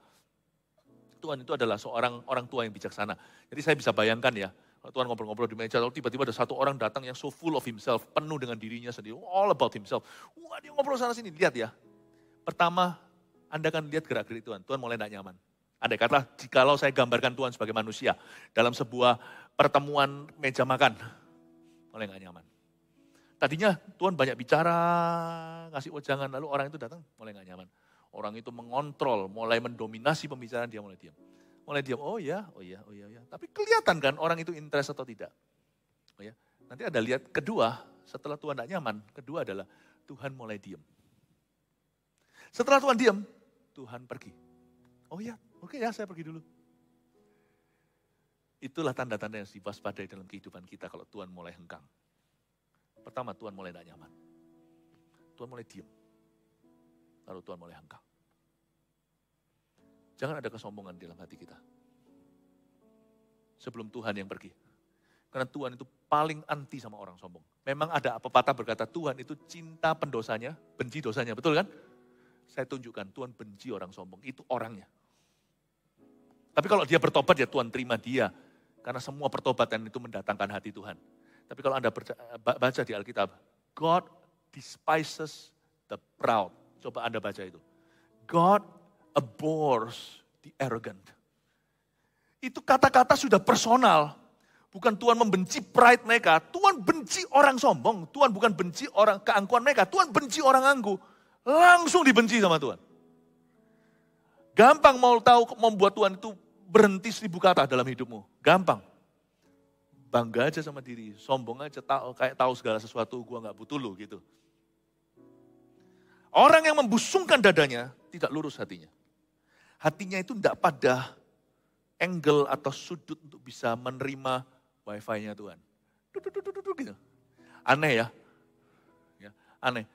Tuhan itu adalah seorang orang tua yang bijaksana. Jadi saya bisa bayangkan ya, Tuhan ngobrol-ngobrol di meja, lalu tiba-tiba ada satu orang datang yang so full of himself, penuh dengan dirinya sendiri, all about himself. Wah, dia ngobrol sana sini, lihat ya. Pertama, Anda akan lihat gerak-gerik Tuhan. Tuhan mulai tidak nyaman. Andai kata, jikalau saya gambarkan Tuhan sebagai manusia dalam sebuah pertemuan meja makan, mulai nggak nyaman. Tadinya Tuhan banyak bicara, ngasih wejangan, lalu orang itu datang, mulai nggak nyaman. Orang itu mengontrol, mulai mendominasi pembicaraan, dia mulai diam. Mulai diam, oh ya. Tapi kelihatan kan orang itu interest atau tidak. Oh ya. Nanti ada lihat kedua, setelah Tuhan tidak nyaman, kedua adalah Tuhan mulai diam. Setelah Tuhan diam, Tuhan pergi. Oh ya, oke ya saya pergi dulu. Itulah tanda-tanda yang diwaspadai dalam kehidupan kita kalau Tuhan mulai hengkang. Pertama, Tuhan mulai tidak nyaman. Tuhan mulai diam. Lalu Tuhan mulai hengkang. Jangan ada kesombongan dalam hati kita. Sebelum Tuhan yang pergi. Karena Tuhan itu paling anti sama orang sombong. Memang ada pepatah berkata Tuhan itu cinta pendosanya, benci dosanya. Betul kan? Saya tunjukkan Tuhan benci orang sombong. Itu orangnya. Tapi kalau dia bertobat ya Tuhan terima dia. Karena semua pertobatan itu mendatangkan hati Tuhan. Tapi kalau Anda baca di Alkitab, God despises the proud. Coba Anda baca itu. God abhors the arrogant. Itu kata-kata sudah personal. Bukan Tuhan membenci pride mereka. Tuhan benci orang sombong. Tuhan bukan benci orang keangkuhan mereka. Tuhan benci orang angkuh. Langsung dibenci sama Tuhan. Gampang mau tahu membuat Tuhan itu berhenti 1000 kata dalam hidupmu. Gampang. Bangga aja sama diri. Sombong aja kayak tahu segala sesuatu. Gua gak butuh lo gitu. Orang yang membusungkan dadanya tidak lurus hatinya. Hatinya itu tidak pada angle atau sudut untuk bisa menerima wifi-nya Tuhan. Gitu. Aneh ya. Aneh.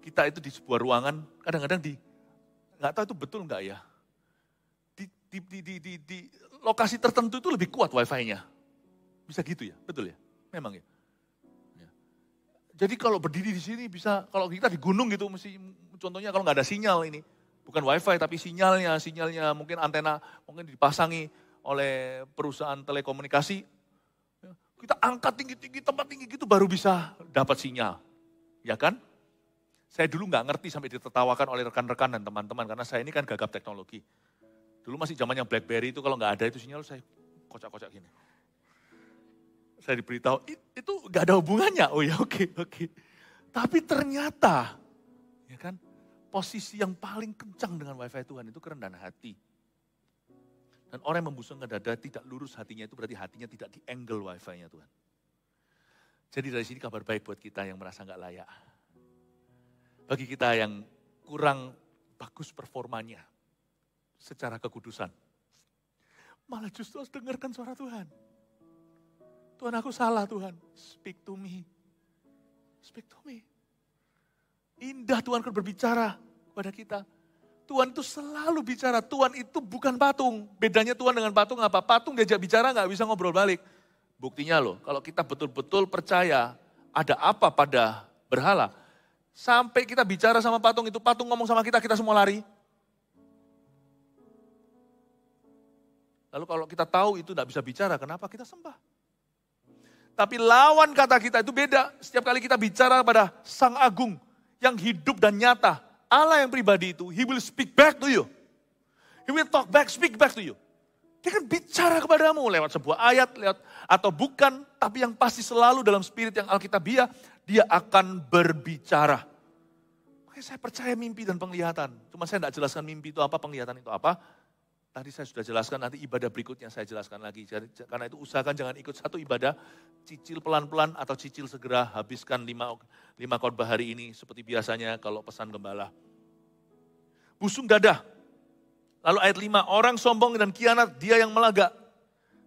Kita itu di sebuah ruangan, kadang-kadang nggak tahu itu betul nggak ya. Di lokasi tertentu itu lebih kuat wifi-nya. Bisa gitu ya, betul ya? Memang ya. Jadi kalau berdiri di sini bisa, kalau kita di gunung gitu, mesti contohnya kalau nggak ada sinyal ini, bukan wifi tapi sinyalnya mungkin antena mungkin dipasangi oleh perusahaan telekomunikasi, kita angkat tinggi-tinggi, tempat tinggi gitu baru bisa dapat sinyal, ya kan? Saya dulu nggak ngerti sampai ditertawakan oleh rekan-rekan dan teman-teman karena saya ini kan gagap teknologi. Dulu masih zamannya BlackBerry itu kalau nggak ada itu sinyal saya kocak-kocak gini. Saya diberitahu, itu gak ada hubungannya. Oh ya oke. Tapi ternyata, ya kan, posisi yang paling kencang dengan wifi Tuhan itu kerendahan hati. Dan orang yang membusungkan dada tidak lurus hatinya itu berarti hatinya tidak di angle wifi-nya Tuhan. Jadi dari sini kabar baik buat kita yang merasa gak layak. Bagi kita yang kurang bagus performanya secara kekudusan. Malah justru harus dengarkan suara Tuhan. Tuhan aku salah Tuhan, speak to me. Speak to me. Indah Tuhan kan berbicara kepada kita. Tuhan itu selalu bicara, Tuhan itu bukan patung. Bedanya Tuhan dengan patung apa? Patung diajak bicara gak bisa ngobrol balik. Buktinya loh, kalau kita betul-betul percaya ada apa pada berhala. Sampai kita bicara sama patung itu, patung ngomong sama kita, kita semua lari. Lalu kalau kita tahu itu gak bisa bicara, kenapa kita sembah? Tapi lawan kata kita itu beda. Setiap kali kita bicara pada Sang Agung yang hidup dan nyata. Allah yang pribadi itu, He will speak back to you. He will talk back, speak back to you. Dia kan bicara kepadamu lewat sebuah ayat, atau bukan, tapi yang pasti selalu dalam spirit yang Alkitabiah, dia akan berbicara. Makanya saya percaya mimpi dan penglihatan. Cuma saya tidak jelaskan mimpi itu apa, penglihatan itu apa. Tadi saya sudah jelaskan, nanti ibadah berikutnya saya jelaskan lagi. Karena itu usahakan jangan ikut satu ibadah, cicil pelan-pelan atau cicil segera habiskan 5 khotbah hari ini. Seperti biasanya kalau pesan gembala. Busung dada. Lalu ayat 5, orang sombong dan kianat dia yang melagak.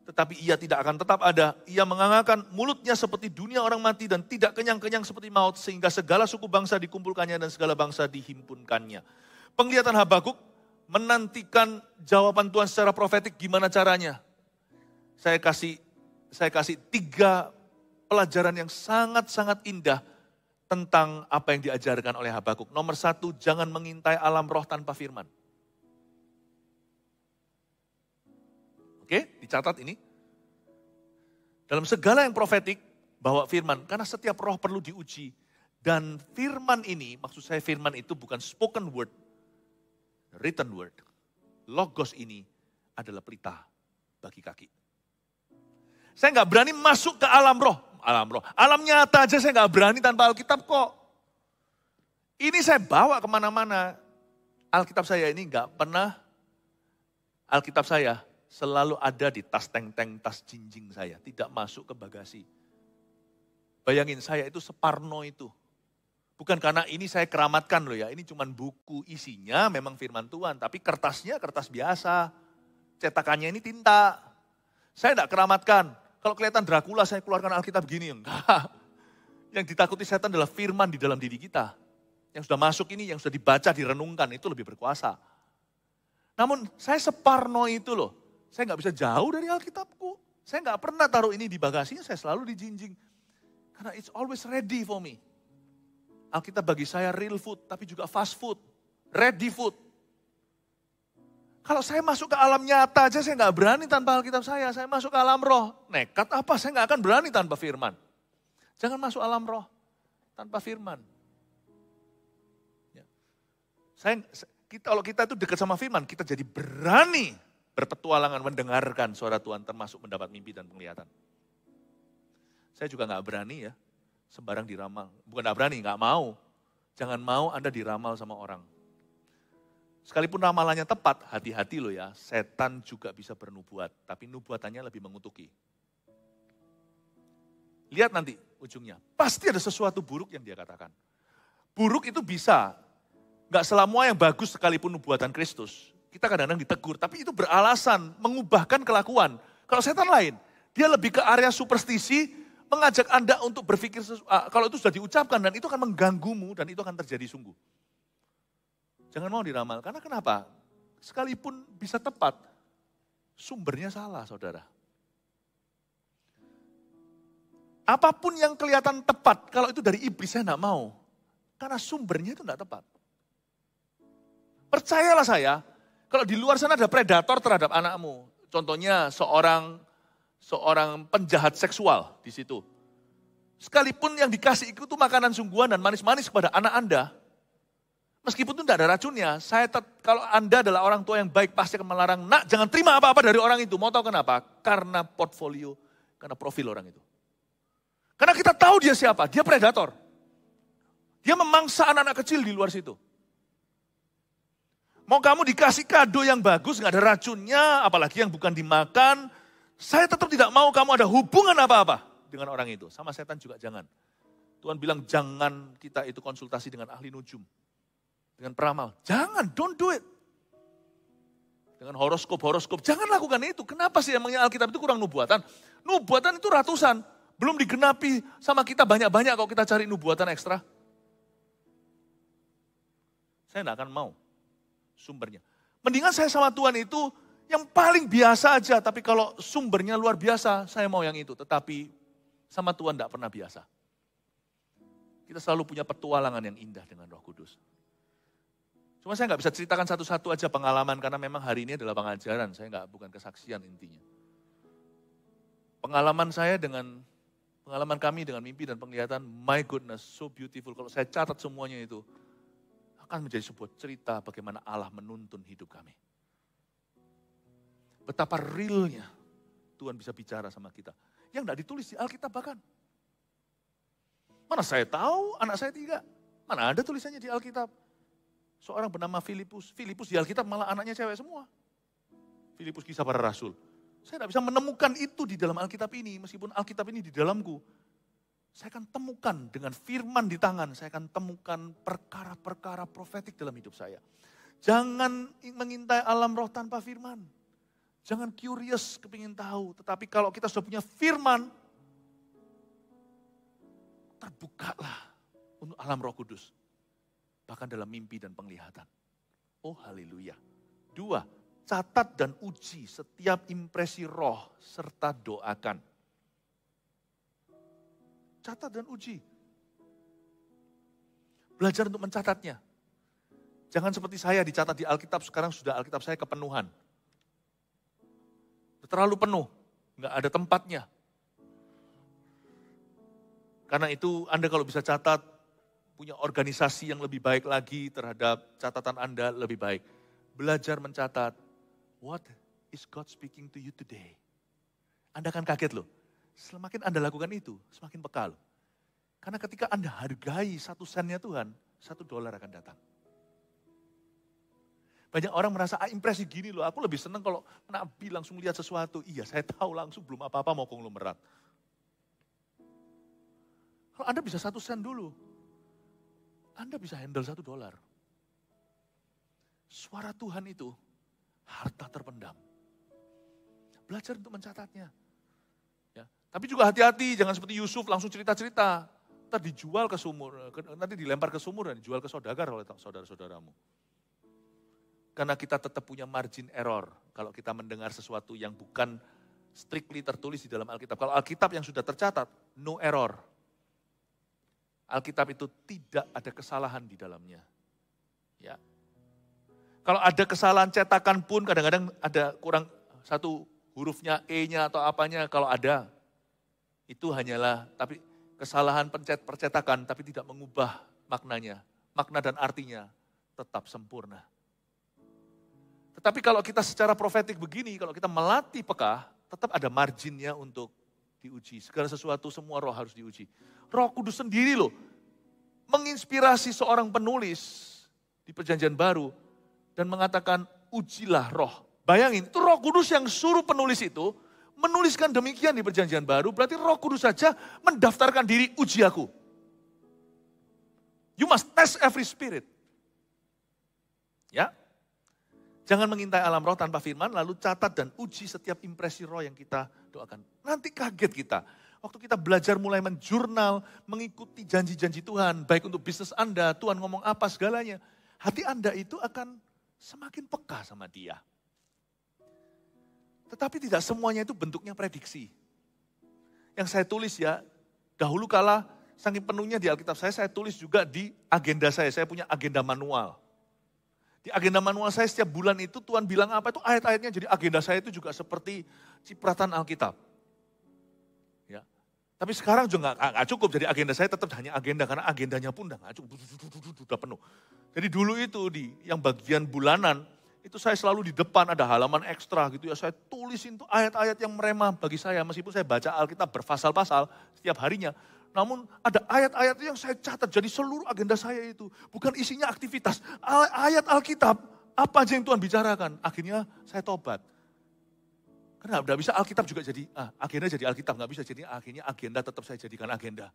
Tetapi ia tidak akan tetap ada. Ia menganggarkan mulutnya seperti dunia orang mati dan tidak kenyang-kenyang seperti maut. Sehingga segala suku bangsa dikumpulkannya dan segala bangsa dihimpunkannya. Penglihatan Habakuk menantikan jawaban Tuhan secara profetik gimana caranya. Saya kasih 3 pelajaran yang sangat-sangat indah tentang apa yang diajarkan oleh Habakuk. Nomor 1, jangan mengintai alam roh tanpa firman. Oke, dicatat ini. Dalam segala yang profetik, bawa firman. Karena setiap roh perlu diuji. Dan firman ini, maksud saya firman itu bukan spoken word, written word. Logos ini adalah pelita bagi kaki. Saya nggak berani masuk ke alam roh. Alam nyata aja saya nggak berani tanpa Alkitab kok. Ini saya bawa kemana-mana. Alkitab saya ini nggak pernah, Alkitab saya selalu ada di tas teng-teng, tas jinjing saya. Tidak masuk ke bagasi. Bayangin saya itu separno itu. Bukan karena ini saya keramatkan loh ya. Ini cuma buku, isinya memang firman Tuhan. Tapi kertasnya kertas biasa. Cetakannya ini tinta. Saya tidak keramatkan. Kalau kelihatan Dracula saya keluarkan Alkitab gini. Enggak. Yang ditakuti setan adalah firman di dalam diri kita. Yang sudah masuk ini, yang sudah dibaca, direnungkan. Itu lebih berkuasa. Namun saya separno itu loh. Saya nggak bisa jauh dari Alkitabku. Saya nggak pernah taruh ini di bagasinya, saya selalu dijinjing. Karena it's always ready for me. Alkitab bagi saya real food, tapi juga fast food. Ready food. Kalau saya masuk ke alam nyata aja, saya nggak berani tanpa Alkitab saya. Saya masuk ke alam roh. Nekat apa? Saya nggak akan berani tanpa firman. Jangan masuk alam roh tanpa firman. Ya. Kalau kita itu dekat sama firman, kita jadi berani berpetualangan mendengarkan suara Tuhan, termasuk mendapat mimpi dan penglihatan. Saya juga nggak berani ya, sembarang diramal. Bukan nggak berani, nggak mau. Jangan mau Anda diramal sama orang. Sekalipun ramalannya tepat, hati-hati loh ya, setan juga bisa bernubuat, tapi nubuatannya lebih mengutuki. Lihat nanti ujungnya, pasti ada sesuatu buruk yang dia katakan. Buruk itu bisa, gak semua yang bagus sekalipun nubuatan Kristus. Kita kadang-kadang ditegur, tapi itu beralasan, mengubahkan kelakuan. Kalau setan lain, dia lebih ke area superstisi, mengajak Anda untuk berpikir, kalau itu sudah diucapkan dan itu akan mengganggumu dan itu akan terjadi sungguh. Jangan mau diramal, karena kenapa? Sekalipun bisa tepat, sumbernya salah saudara. Apapun yang kelihatan tepat, kalau itu dari iblis saya enggak mau. Karena sumbernya itu enggak tepat. Percayalah saya, kalau di luar sana ada predator terhadap anakmu. Contohnya seorang penjahat seksual di situ. Sekalipun yang dikasih itu makanan sungguhan dan manis-manis kepada anak Anda, meskipun itu tidak ada racunnya, kalau Anda adalah orang tua yang baik pasti akan melarang, nak jangan terima apa-apa dari orang itu. Mau tahu kenapa? Karena portfolio, karena profil orang itu. Karena kita tahu dia siapa, dia predator. Dia memangsa anak-anak kecil di luar situ. Mau kamu dikasih kado yang bagus, nggak ada racunnya, apalagi yang bukan dimakan, saya tetap tidak mau kamu ada hubungan apa-apa dengan orang itu. Sama setan juga jangan. Tuhan bilang jangan kita itu konsultasi dengan ahli nujum. Dengan peramal. Jangan, don't do it. Dengan horoskop, jangan lakukan itu. Kenapa sih emangnya Alkitab itu kurang nubuatan? Nubuatan itu ratusan. Belum digenapi sama kita banyak-banyak kalau kita cari nubuatan ekstra. Saya tidak akan mau sumbernya. Mendingan saya sama Tuhan itu yang paling biasa aja. Tapi kalau sumbernya luar biasa, saya mau yang itu. Tetapi sama Tuhan tidak pernah biasa. Kita selalu punya petualangan yang indah dengan Roh Kudus. Cuma saya nggak bisa ceritakan satu-satu aja pengalaman karena memang hari ini adalah pengajaran. Saya bukan kesaksian intinya. Pengalaman kami dengan mimpi dan penglihatan, my goodness, so beautiful. Kalau saya catat semuanya itu, akan menjadi sebuah cerita bagaimana Allah menuntun hidup kami. Betapa realnya Tuhan bisa bicara sama kita. Yang tidak ditulis di Alkitab bahkan. Mana saya tahu, anak saya 3. Mana ada tulisannya di Alkitab. Seorang bernama Filipus. Filipus di Alkitab malah anaknya cewek semua. Filipus Kisah Para Rasul. Saya tidak bisa menemukan itu di dalam Alkitab ini. Meskipun Alkitab ini di dalamku. Saya akan temukan dengan firman di tangan. Saya akan temukan perkara-perkara profetik dalam hidup saya. Jangan mengintai alam roh tanpa firman. Jangan curious kepingin tahu. Tetapi kalau kita sudah punya firman, terbukalah untuk alam Roh Kudus. Bahkan dalam mimpi dan penglihatan. Oh haleluya. 2, catat dan uji setiap impresi roh serta doakan. Catat dan uji. Belajar untuk mencatatnya. Jangan seperti saya dicatat di Alkitab, sekarang sudah Alkitab saya kepenuhan. terlalu penuh, nggak ada tempatnya. Karena itu Anda kalau bisa catat, punya organisasi yang lebih baik lagi terhadap catatan Anda lebih baik. Belajar mencatat, what is God speaking to you today? Anda akan kaget loh, semakin Anda lakukan itu, semakin peka loh. Karena ketika Anda hargai 1 sennya Tuhan, $1 akan datang. Banyak orang merasa, impresi gini loh, aku lebih senang kalau Nabi langsung lihat sesuatu. Iya, saya tahu langsung belum apa-apa mau konglomerat. Kalau Anda bisa 1 sen dulu, Anda bisa handle $1. Suara Tuhan itu harta terpendam. Belajar untuk mencatatnya. Ya. Tapi juga hati-hati, jangan seperti Yusuf langsung cerita-cerita. Ntar dijual ke sumur, nanti dilempar ke sumur dan dijual ke saudagar oleh saudara-saudaramu. Karena kita tetap punya margin error kalau kita mendengar sesuatu yang bukan strictly tertulis di dalam Alkitab. Kalau Alkitab yang sudah tercatat, no error. Alkitab itu tidak ada kesalahan di dalamnya. Ya. Kalau ada kesalahan cetakan pun kadang-kadang ada kurang satu hurufnya, E-nya atau apanya, kalau ada. Itu hanyalah, tapi kesalahan percetakan tapi tidak mengubah maknanya. Makna dan artinya tetap sempurna. Tetapi kalau kita secara profetik begini, kalau kita melatih peka, tetap ada marginnya untuk diuji. Segala sesuatu, semua roh harus diuji. Roh Kudus sendiri loh, menginspirasi seorang penulis di Perjanjian Baru dan mengatakan, ujilah roh. Bayangin, itu Roh Kudus yang suruh penulis itu menuliskan demikian di Perjanjian Baru, berarti Roh Kudus saja mendaftarkan diri, uji aku. You must test every spirit. Ya. Jangan mengintai alam roh tanpa firman, lalu catat dan uji setiap impresi roh yang kita doakan. Nanti kaget kita. Waktu kita belajar mulai menjurnal, mengikuti janji-janji Tuhan, baik untuk bisnis Anda, Tuhan ngomong apa segalanya. Hati Anda itu akan semakin peka sama Dia. Tetapi tidak semuanya itu bentuknya prediksi. Yang saya tulis ya, dahulu kala saking penuhnya di Alkitab saya tulis juga di agenda saya punya agenda manual. Di agenda manual saya setiap bulan itu Tuhan bilang apa itu ayat-ayatnya, jadi agenda saya itu juga seperti cipratan Alkitab. Ya. Tapi sekarang juga nggak cukup, jadi agenda saya tetap hanya agenda, karena agendanya pun udah nggak cukup, udah penuh. Jadi dulu itu yang bagian bulanan, itu saya selalu di depan ada halaman ekstra gitu ya, saya tulisin tuh ayat-ayat yang merema bagi saya, meskipun saya baca Alkitab berpasal-pasal setiap harinya. Namun ada ayat-ayat yang saya catat, jadi seluruh agenda saya itu bukan isinya aktivitas. Ayat Alkitab, apa aja yang Tuhan bicarakan. Akhirnya saya tobat. Karena tidak bisa Alkitab juga jadi, agenda jadi Alkitab, nggak bisa. Jadi akhirnya agenda tetap saya jadikan agenda.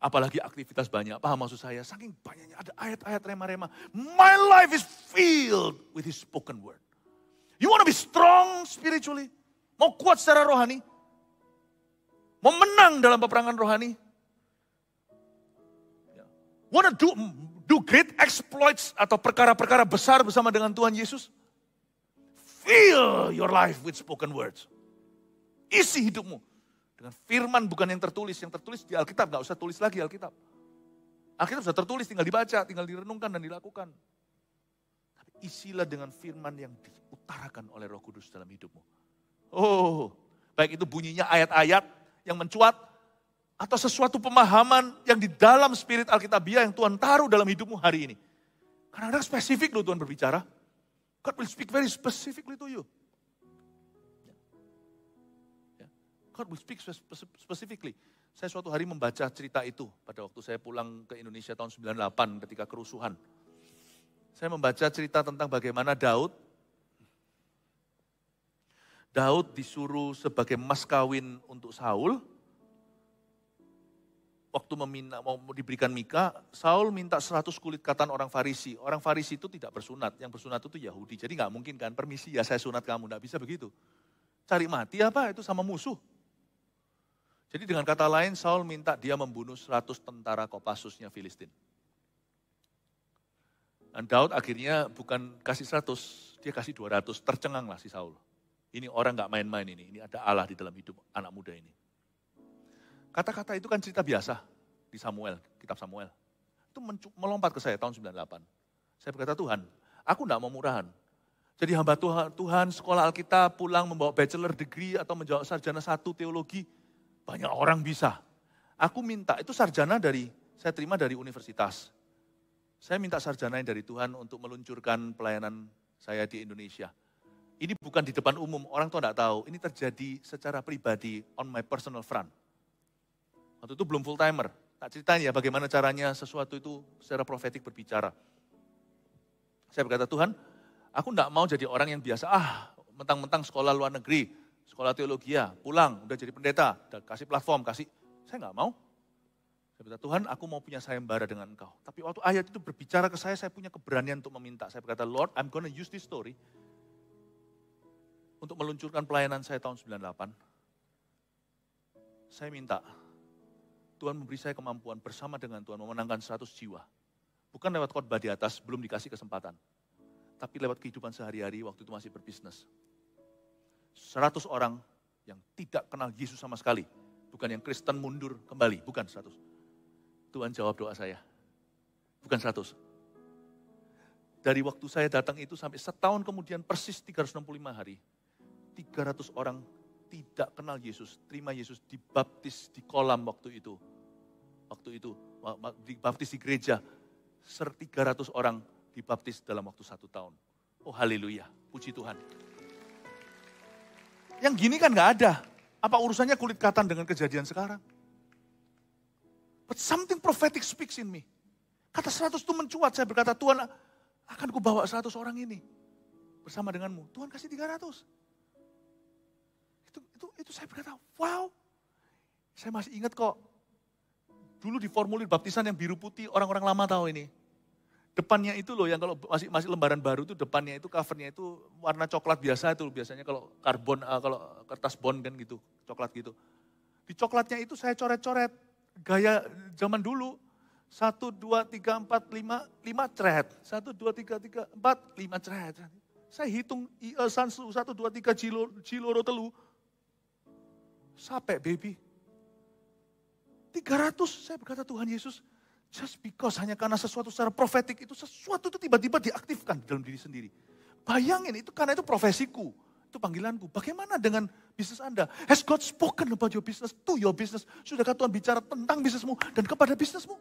Apalagi aktivitas banyak, paham maksud saya? Saking banyaknya ada ayat-ayat rema-rema. My life is filled with His spoken word. You want to be strong spiritually? Mau kuat secara rohani? Mau menang dalam peperangan rohani? Wanna do great exploits atau perkara-perkara besar bersama dengan Tuhan Yesus? Fill your life with spoken words. Isi hidupmu dengan firman bukan yang tertulis di Alkitab, gak usah tulis lagi Alkitab. Alkitab sudah tertulis, tinggal dibaca, tinggal direnungkan dan dilakukan. Tapi isilah dengan firman yang diutarakan oleh Roh Kudus dalam hidupmu. Oh, baik itu bunyinya ayat-ayat yang mencuat, atau sesuatu pemahaman yang di dalam spirit Alkitabiah yang Tuhan taruh dalam hidupmu hari ini. Kadang-kadang spesifik loh Tuhan berbicara. God will speak very specifically to you. God will speak specifically. Saya suatu hari membaca cerita itu pada waktu saya pulang ke Indonesia tahun 98 ketika kerusuhan. Saya membaca cerita tentang bagaimana Daud disuruh sebagai mas kawin untuk Saul. Waktu mau diberikan Mika, Saul minta 100 kulit katan orang Farisi. Orang Farisi itu tidak bersunat, yang bersunat itu Yahudi. Jadi gak mungkin kan, permisi ya saya sunat kamu, gak bisa begitu. Cari mati apa itu sama musuh. Jadi dengan kata lain, Saul minta dia membunuh 100 tentara Kopassusnya Filistin. Dan Daud akhirnya bukan kasih 100, dia kasih 200, tercengang lah si Saul. Ini orang gak main-main ini ada Allah di dalam hidup anak muda ini. Kata-kata itu kan cerita biasa di Samuel, kitab Samuel. Itu melompat ke saya tahun 98. Saya berkata, Tuhan, aku enggak mau murahan. Jadi hamba Tuhan, sekolah Alkitab, pulang membawa bachelor degree atau menjawab sarjana 1 teologi. Banyak orang bisa. Aku minta, itu sarjana saya terima dari universitas. Saya minta sarjana yang dari Tuhan untuk meluncurkan pelayanan saya di Indonesia. Ini bukan di depan umum, orang tuh enggak tahu. Ini terjadi secara pribadi, on my personal front. Waktu itu belum full timer. Tak ceritain ya bagaimana caranya sesuatu itu secara profetik berbicara. Saya berkata, Tuhan, aku enggak mau jadi orang yang biasa, mentang-mentang sekolah luar negeri, sekolah teologi ya, pulang, udah jadi pendeta, udah kasih platform, saya enggak mau. Saya berkata, Tuhan, aku mau punya sayembara dengan Engkau. Tapi waktu ayat itu berbicara ke saya punya keberanian untuk meminta. Saya berkata, Lord, I'm gonna use this story untuk meluncurkan pelayanan saya tahun 98. Saya minta, Tuhan memberi saya kemampuan bersama dengan Tuhan memenangkan 100 jiwa. Bukan lewat khotbah di atas, belum dikasih kesempatan. Tapi lewat kehidupan sehari-hari, waktu itu masih berbisnis. 100 orang yang tidak kenal Yesus sama sekali. Bukan yang Kristen mundur kembali, bukan 100. Tuhan jawab doa saya. Bukan 100. Dari waktu saya datang itu sampai setahun kemudian persis 365 hari. 300 orang tidak kenal Yesus, terima Yesus, dibaptis di kolam waktu itu. Dibaptis di gereja. 300 orang dibaptis dalam waktu 1 tahun. Oh haleluya, puji Tuhan. Yang gini kan gak ada. Apa urusannya kulit katan dengan kejadian sekarang? But something prophetic speaks in me. Kata 100 itu mencuat, saya berkata, Tuhan akan kubawa 100 orang ini bersama denganmu. Tuhan kasih 300. Itu saya berkata, wow. Saya masih ingat kok. Dulu di formulir baptisan yang biru putih, orang-orang lama tahu ini. Depannya itu loh, yang kalau masih lembaran baru itu depannya itu, covernya itu warna coklat biasa itu. Biasanya kalau karbon, kalau kertas bond kan gitu, coklat gitu. Di coklatnya itu saya coret-coret. Gaya zaman dulu. 1, 2, 3, 4, 5 ceret. 1, 2, 3, 4, 5 ceret. Saya hitung, sansu, 1, 2, 3, ciloro telu. Sampai baby. 300, saya berkata Tuhan Yesus, just because hanya karena sesuatu secara profetik itu, sesuatu itu tiba-tiba diaktifkan dalam diri sendiri. Bayangin, itu karena itu profesiku, itu panggilanku. Bagaimana dengan bisnis Anda? Has God spoken about your business, to your business? Sudahkah Tuhan bicara tentang bisnismu dan kepada bisnismu?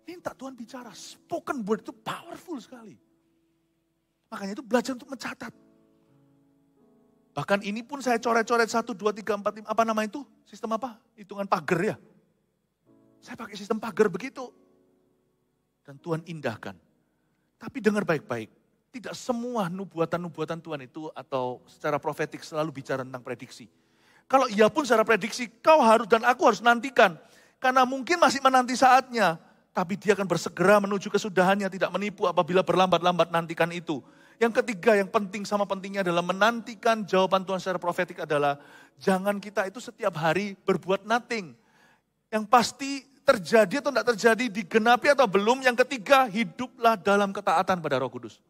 Minta Tuhan bicara, spoken word itu powerful sekali. Makanya itu belajar untuk mencatat. Bahkan ini pun saya coret-coret 1, 2, 3, 4, 5, apa nama itu? Sistem apa? Hitungan pagar ya. Saya pakai sistem pagar begitu. Dan Tuhan indahkan. Tapi dengar baik-baik. Tidak semua nubuatan-nubuatan Tuhan itu atau secara profetik selalu bicara tentang prediksi. Kalau iya pun secara prediksi, kau harus dan aku harus nantikan. Karena mungkin masih menanti saatnya. Tapi dia akan bersegera menuju kesudahannya, tidak menipu apabila berlambat-lambat nantikan itu. Yang ketiga, yang penting sama pentingnya adalah menantikan jawaban Tuhan secara profetik adalah jangan kita itu setiap hari berbuat nothing. Yang pasti terjadi atau tidak terjadi, digenapi atau belum. Yang ketiga, hiduplah dalam ketaatan pada Roh Kudus.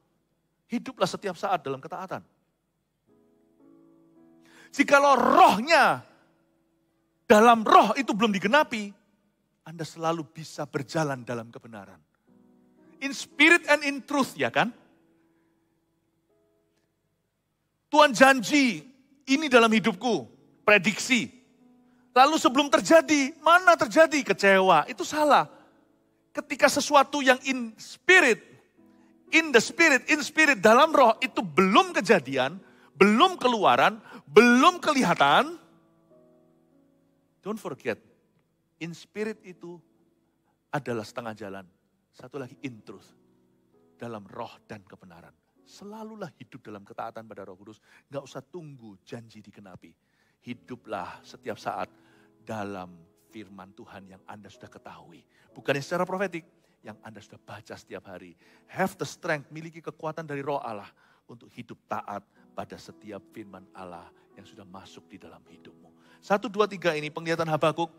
Hiduplah setiap saat dalam ketaatan. Jikalau rohnya, dalam roh itu belum digenapi, Anda selalu bisa berjalan dalam kebenaran. In spirit and in truth, ya kan? Tuhan janji, ini dalam hidupku, prediksi. Lalu sebelum terjadi, mana terjadi? Kecewa, itu salah. Ketika sesuatu yang in spirit, in spirit, dalam roh, itu belum kejadian, belum keluaran, belum kelihatan. Don't forget, in spirit itu adalah setengah jalan. Satu lagi in truth, dalam roh dan kebenaran. Selalulah hidup dalam ketaatan pada Roh Kudus. Gak usah tunggu janji digenapi. Hiduplah setiap saat dalam firman Tuhan yang Anda sudah ketahui. Bukan yang secara profetik, yang Anda sudah baca setiap hari. Have the strength, miliki kekuatan dari Roh Allah untuk hidup taat pada setiap firman Allah yang sudah masuk di dalam hidupmu. 1, 2, 3 ini penglihatan Habakuk.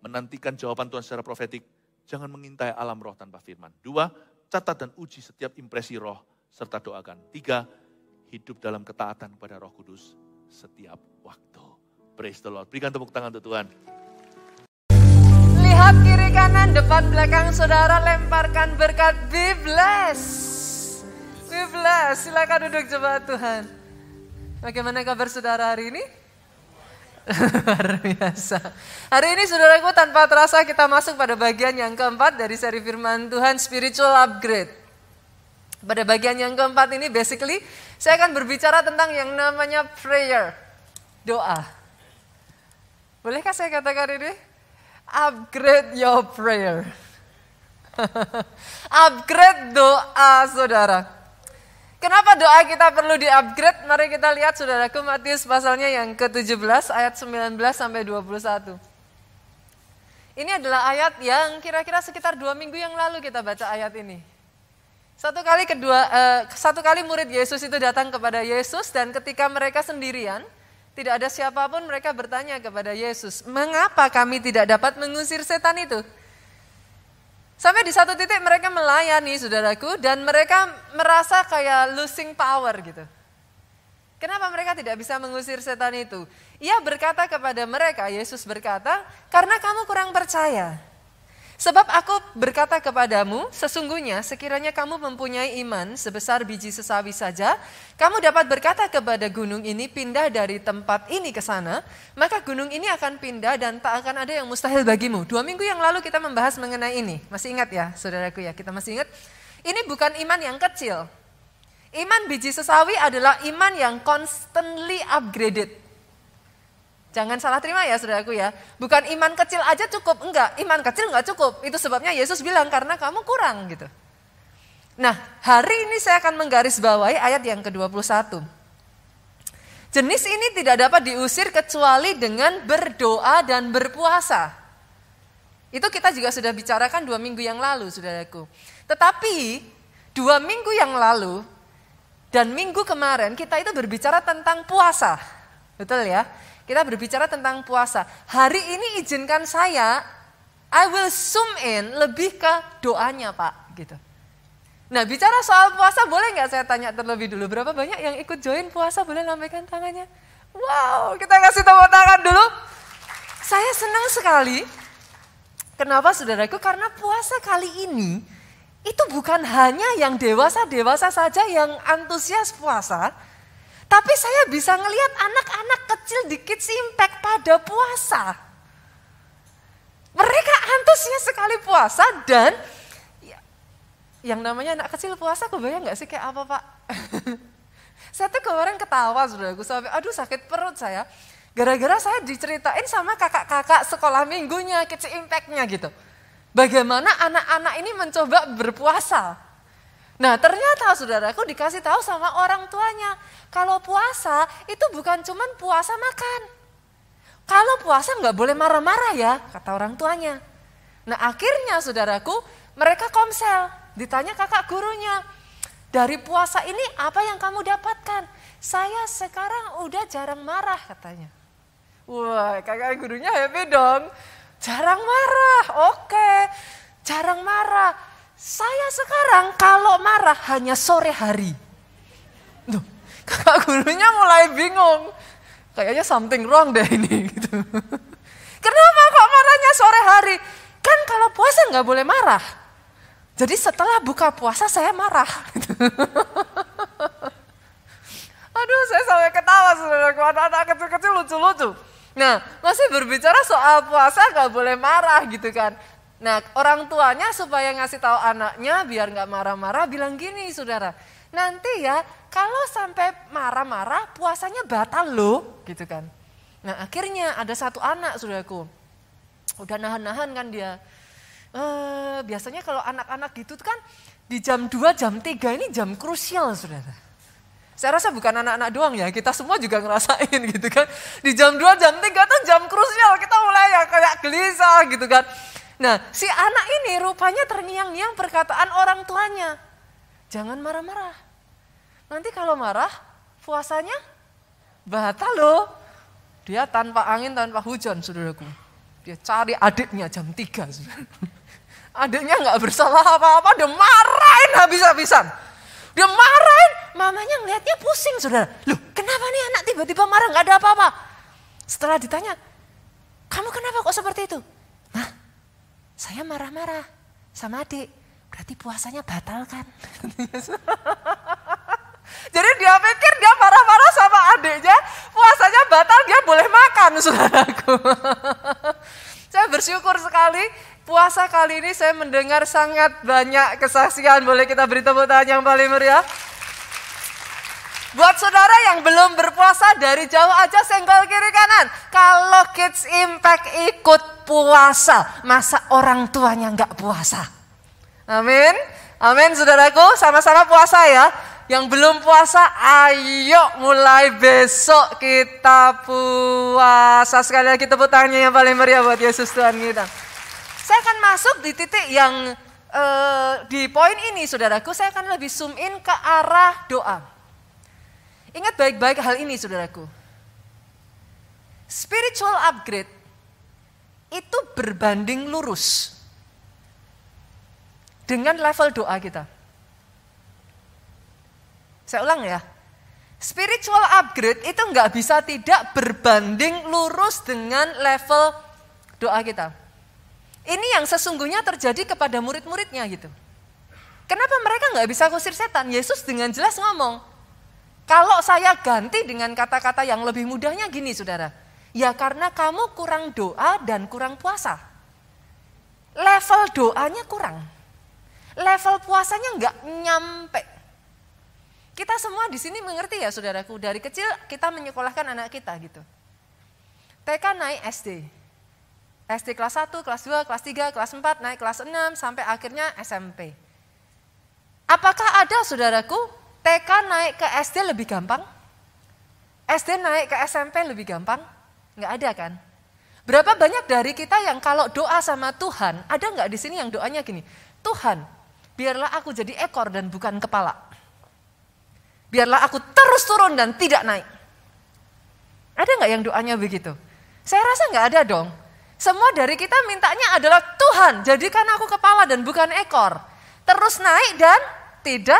Menantikan jawaban Tuhan secara profetik. Jangan mengintai alam roh tanpa firman. 2, catat dan uji setiap impresi roh serta doakan. 3, hidup dalam ketaatan kepada Roh Kudus setiap waktu. Praise the Lord. Berikan tepuk tangan untuk Tuhan. Lihat kiri kanan, depan belakang saudara, lemparkan berkat. Be blessed. We bless. Silakan duduk jemaat Tuhan. Bagaimana kabar saudara hari ini? Luar biasa. Hari ini saudaraku tanpa terasa kita masuk pada bagian yang keempat dari seri firman Tuhan Spiritual Upgrade. Pada bagian yang keempat ini basically saya akan berbicara tentang yang namanya prayer. Doa. Bolehkah saya katakan ini? Upgrade your prayer. Upgrade doa saudara. Kenapa doa kita perlu di-upgrade? Mari kita lihat saudaraku Matius pasalnya yang ke-17 ayat 19 sampai 21. Ini adalah ayat yang kira-kira sekitar 2 minggu yang lalu kita baca ayat ini. Satu kali murid Yesus itu datang kepada Yesus dan ketika mereka sendirian, tidak ada siapapun, mereka bertanya kepada Yesus, "Mengapa kami tidak dapat mengusir setan itu?" Sampai di satu titik mereka melayani saudaraku dan mereka merasa kayak losing power gitu. Kenapa mereka tidak bisa mengusir setan itu? Ia berkata kepada mereka, Yesus berkata, "Karena kamu kurang percaya. Sebab aku berkata kepadamu, sesungguhnya sekiranya kamu mempunyai iman sebesar biji sesawi saja, kamu dapat berkata kepada gunung ini pindah dari tempat ini ke sana, maka gunung ini akan pindah dan tak akan ada yang mustahil bagimu." 2 minggu yang lalu kita membahas mengenai ini. Masih ingat ya saudaraku ya, kita masih ingat? Ini bukan iman yang kecil. Iman biji sesawi adalah iman yang constantly upgraded. Jangan salah terima ya saudaraku ya. Bukan iman kecil aja cukup, enggak. Iman kecil enggak cukup. Itu sebabnya Yesus bilang karena kamu kurang gitu. Nah hari ini saya akan menggarisbawahi ayat yang ke-21. Jenis ini tidak dapat diusir kecuali dengan berdoa dan berpuasa. Itu kita juga sudah bicarakan 2 minggu yang lalu saudaraku. Tetapi 2 minggu yang lalu dan minggu kemarin kita itu berbicara tentang puasa. Betul ya? Kita berbicara tentang puasa. Hari ini izinkan saya, I will zoom in lebih ke doanya Pak. Gitu. Nah bicara soal puasa boleh nggak saya tanya terlebih dulu. Berapa banyak yang ikut join puasa, boleh lambaikan tangannya? Wow, kita kasih tepuk tangan dulu. Saya senang sekali. Kenapa saudaraku? Karena puasa kali ini, itu bukan hanya yang dewasa-dewasa saja yang antusias puasa. Tapi saya bisa ngelihat anak-anak kecil di Kids Impact pada puasa. Mereka antusias sekali puasa dan yang namanya anak kecil puasa kebayang gak sih kayak apa Pak? Saya tuh kemarin ketawa saudaraku sampai aduh sakit perut saya. Gara-gara saya diceritain sama kakak-kakak sekolah minggunya Kids Impact-nya gitu. Bagaimana anak-anak ini mencoba berpuasa. Nah ternyata saudaraku dikasih tahu sama orang tuanya, kalau puasa itu bukan cuman puasa makan. Kalau puasa nggak boleh marah-marah ya, kata orang tuanya. Nah akhirnya saudaraku mereka komsel, ditanya kakak gurunya, dari puasa ini apa yang kamu dapatkan? Saya sekarang udah jarang marah katanya. Wah kakak gurunya happy dong, jarang marah, oke, jarang marah. Saya sekarang kalau marah hanya sore hari. Loh, kakak gurunya mulai bingung. Kayaknya something wrong deh ini. Gitu. Kenapa kok marahnya sore hari? Kan kalau puasa nggak boleh marah. Jadi setelah buka puasa saya marah. Gitu. Aduh saya sampai ketawa saudaraku, anak-anak kecil-kecil lucu-lucu. Nah masih berbicara soal puasa nggak boleh marah gitu kan. Nah orang tuanya supaya ngasih tahu anaknya biar nggak marah-marah bilang gini saudara. Nanti ya kalau sampai marah-marah puasanya batal loh gitu kan. Nah akhirnya ada satu anak saudaraku. Udah nahan-nahan kan dia. Biasanya kalau anak-anak gitu kan di jam 2 jam 3 ini jam krusial saudara. Saya rasa bukan anak-anak doang ya, kita semua juga ngerasain gitu kan. Di jam 2 jam 3 tuh jam krusial kita mulai ya kayak gelisah gitu kan. Nah si anak ini rupanya terngiang-ngiang perkataan orang tuanya. Jangan marah-marah. Nanti kalau marah puasanya batal loh. Dia tanpa angin tanpa hujan saudaraku. Dia cari adiknya jam 3 saudara. Adiknya gak bersalah apa-apa, dia marahin habis-habisan. Dia marahin, mamanya ngeliatnya pusing saudara. Loh kenapa nih anak tiba-tiba marah gak ada apa-apa. Setelah ditanya, kamu kenapa kok seperti itu? Nah saya marah-marah sama adik, berarti puasanya batal kan? Jadi dia pikir dia marah-marah sama adiknya, puasanya batal, dia boleh makan, saudaraku. Saya bersyukur sekali, puasa kali ini saya mendengar sangat banyak kesaksian. Boleh kita beri tepuk tangan yang paling meriah? Buat saudara yang belum berpuasa, dari jauh aja senggol kiri kanan. Kalau Kids Impact ikut puasa, masa orang tuanya nggak puasa? Amin. Amin saudaraku, sama-sama puasa ya. Yang belum puasa, ayo mulai besok kita puasa. Sekali lagi tepuk tangannya yang paling meriah buat Yesus Tuhan kita. Saya akan masuk di titik yang di poin ini saudaraku, saya akan lebih zoom in ke arah doa. Ingat baik-baik hal ini saudaraku. Spiritual upgrade itu berbanding lurus dengan level doa kita. Saya ulang ya. Spiritual upgrade itu nggak bisa tidak berbanding lurus dengan level doa kita. Ini yang sesungguhnya terjadi kepada murid-muridnya gitu. Kenapa mereka nggak bisa kusir setan? Yesus dengan jelas ngomong, kalau saya ganti dengan kata-kata yang lebih mudahnya gini saudara. Ya karena kamu kurang doa dan kurang puasa. Level doanya kurang. Level puasanya nggak nyampe. Kita semua di sini mengerti ya saudaraku, dari kecil kita menyekolahkan anak kita gitu. TK naik SD. SD kelas 1, kelas 2, kelas 3, kelas 4, naik kelas 6, sampai akhirnya SMP. Apakah ada saudaraku, TK naik ke SD lebih gampang? SD naik ke SMP lebih gampang? Enggak ada kan? Berapa banyak dari kita yang kalau doa sama Tuhan, ada enggak di sini yang doanya gini, Tuhan, biarlah aku jadi ekor dan bukan kepala. Biarlah aku terus turun dan tidak naik. Ada nggak yang doanya begitu? Saya rasa nggak ada dong. Semua dari kita mintanya adalah Tuhan, jadikan aku kepala dan bukan ekor. Terus naik dan tidak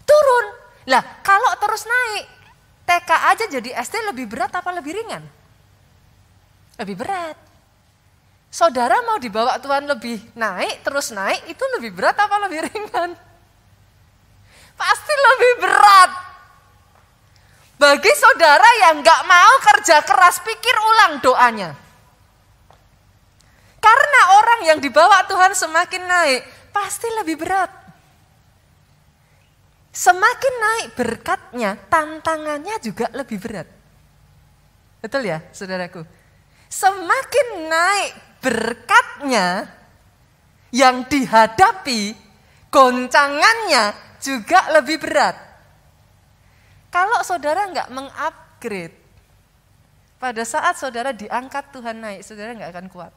turun. Lah kalau terus naik, TK aja jadi SD lebih berat apa lebih ringan? Lebih berat. Saudara mau dibawa Tuhan lebih naik, terus naik, itu lebih berat apa lebih ringan? Pasti lebih berat. Bagi saudara yang gak mau kerja keras, pikir ulang doanya. Karena orang yang dibawa Tuhan semakin naik, pasti lebih berat. Semakin naik berkatnya, tantangannya juga lebih berat. Betul ya saudaraku? Semakin naik berkatnya, yang dihadapi, goncangannya, juga lebih berat. Kalau saudara nggak mengupgrade, pada saat saudara diangkat Tuhan naik, saudara nggak akan kuat.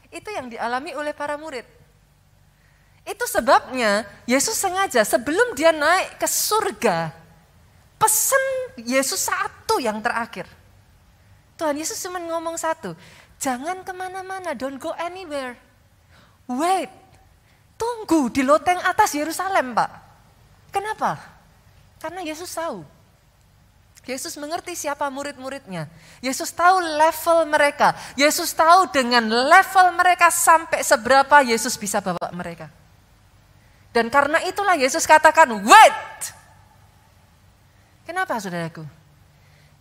Itu yang dialami oleh para murid. Itu sebabnya Yesus sengaja sebelum dia naik ke surga, pesan Yesus satu yang terakhir. Tuhan Yesus cuma ngomong satu, jangan kemana-mana, don't go anywhere. Wait. Tunggu di loteng atas Yerusalem, Pak. Kenapa? Karena Yesus tahu. Yesus mengerti siapa murid-muridnya. Yesus tahu level mereka. Yesus tahu dengan level mereka sampai seberapa Yesus bisa bawa mereka. Dan karena itulah Yesus katakan, wait. Kenapa saudaraku?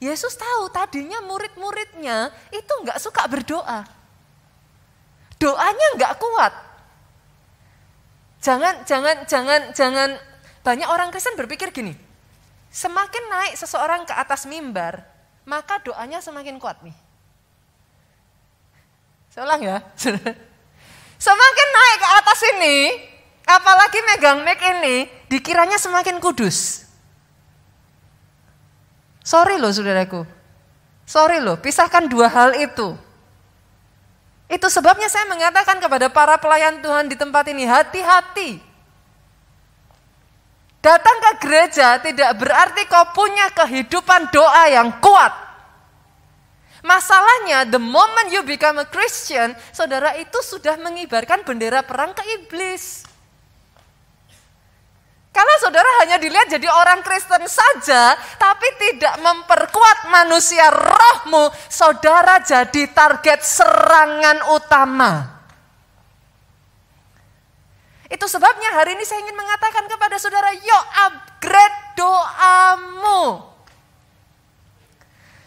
Yesus tahu tadinya murid-muridnya itu enggak suka berdoa. Doanya enggak kuat. Jangan banyak orang Kristen berpikir gini, semakin naik seseorang ke atas mimbar, maka doanya semakin kuat nih. Saya ulang ya. Semakin naik ke atas ini, apalagi megang mic ini, dikiranya semakin kudus. Sorry loh saudaraku, sorry loh, pisahkan dua hal itu. Itu sebabnya saya mengatakan kepada para pelayan Tuhan di tempat ini, hati-hati. Datang ke gereja tidak berarti kau punya kehidupan doa yang kuat. Masalahnya, the moment you become a Christian, saudara itu sudah mengibarkan bendera perang ke iblis. Kalau saudara hanya dilihat jadi orang Kristen saja, tapi tidak memperkuat manusia rohmu, saudara jadi target serangan utama. Itu sebabnya hari ini saya ingin mengatakan kepada saudara, yuk upgrade doamu.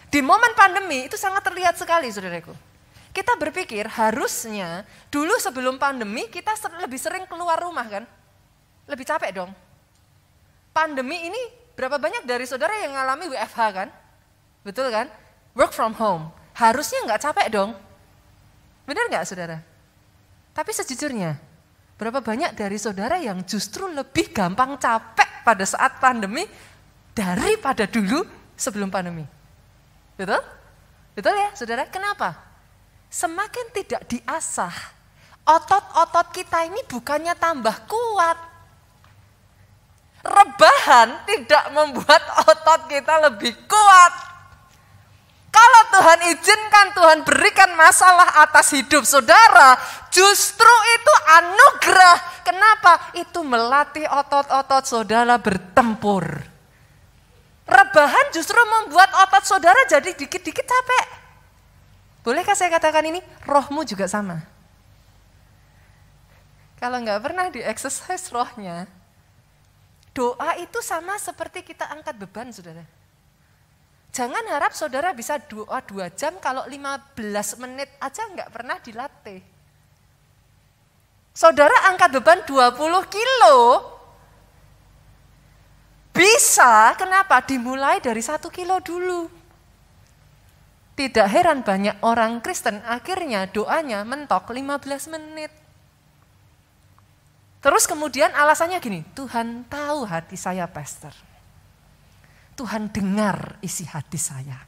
Di momen pandemi itu sangat terlihat sekali, saudaraku. Kita berpikir harusnya dulu sebelum pandemi kita lebih sering keluar rumah kan? Lebih capek dong. Pandemi ini berapa banyak dari saudara yang mengalami WFH kan? Betul kan? Work from home. Harusnya nggak capek dong. Benar nggak saudara? Tapi sejujurnya, berapa banyak dari saudara yang justru lebih gampang capek pada saat pandemi daripada dulu sebelum pandemi? Betul? Betul ya saudara? Kenapa? Semakin tidak diasah, otot-otot kita ini bukannya tambah kuat. Rebahan tidak membuat otot kita lebih kuat. Kalau Tuhan izinkan, Tuhan berikan masalah atas hidup saudara, justru itu anugerah. Kenapa? Itu melatih otot-otot saudara bertempur. Rebahan justru membuat otot saudara jadi dikit-dikit capek. Bolehkah saya katakan ini? Rohmu juga sama. Kalau nggak pernah di-exercise rohnya, doa itu sama seperti kita angkat beban, saudara. Jangan harap saudara bisa doa 2 jam kalau 15 menit aja nggak pernah dilatih. Saudara angkat beban 20 kilo, bisa, kenapa? Dimulai dari 1 kilo dulu. Tidak heran banyak orang Kristen akhirnya doanya mentok 15 menit. Terus kemudian alasannya gini, Tuhan tahu hati saya, pastor. Tuhan dengar isi hati saya.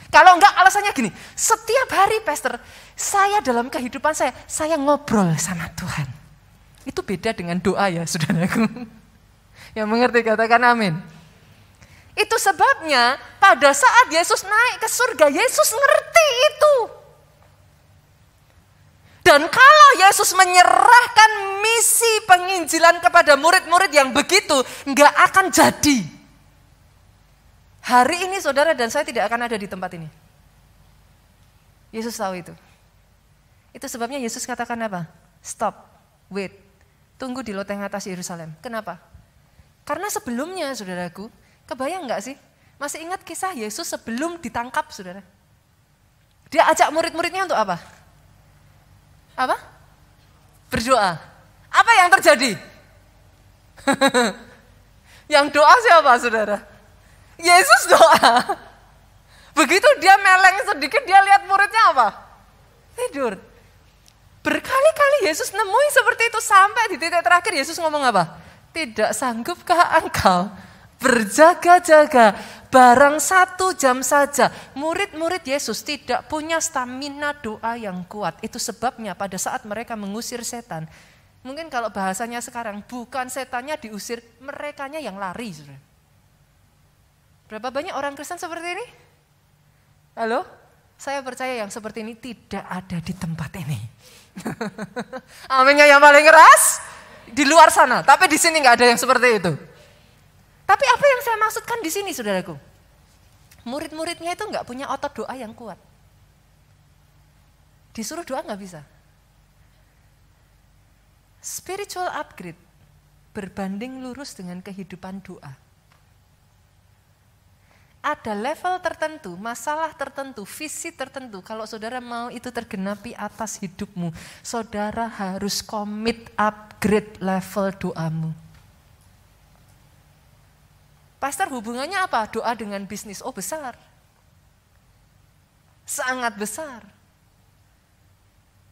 Kalau enggak alasannya gini, setiap hari pastor, saya dalam kehidupan saya ngobrol sama Tuhan. Itu beda dengan doa ya saudaraku. Yang mengerti katakan amin. Itu sebabnya pada saat Yesus naik ke surga, Yesus ngerti itu. Dan kalau Yesus menyerahkan misi penginjilan kepada murid-murid yang begitu, enggak akan jadi. Hari ini saudara dan saya tidak akan ada di tempat ini. Yesus tahu itu. Itu sebabnya Yesus katakan apa? Stop, wait, tunggu di loteng atas Yerusalem. Kenapa? Karena sebelumnya saudaraku, kebayang enggak sih? Masih ingat kisah Yesus sebelum ditangkap saudara? Dia ajak murid-muridnya untuk apa? Apa? Berdoa. Apa yang terjadi? Yang doa siapa saudara? Yesus doa. Begitu dia meleng sedikit, dia lihat muridnya apa? Tidur. Berkali-kali Yesus nemuin seperti itu sampai di titik terakhir Yesus ngomong apa? Tidak sanggupkah engkau berjaga-jaga barang 1 jam saja? Murid-murid Yesus tidak punya stamina doa yang kuat. Itu sebabnya pada saat mereka mengusir setan, mungkin kalau bahasanya sekarang, bukan setannya diusir, merekanya yang lari. Berapa banyak orang Kristen seperti ini? Halo? Saya percaya yang seperti ini tidak ada di tempat ini. Aminnya yang paling keras di luar sana, tapi di sini nggak ada yang seperti itu. Tapi apa yang saya maksudkan di sini, saudaraku? Murid-muridnya itu nggak punya otot doa yang kuat. Disuruh doa nggak bisa. Spiritual upgrade berbanding lurus dengan kehidupan doa. Ada level tertentu, masalah tertentu, visi tertentu. Kalau saudara mau itu tergenapi atas hidupmu, saudara harus komit upgrade level doamu. Pastor, hubungannya apa? Doa dengan bisnis. Oh, besar. Sangat besar.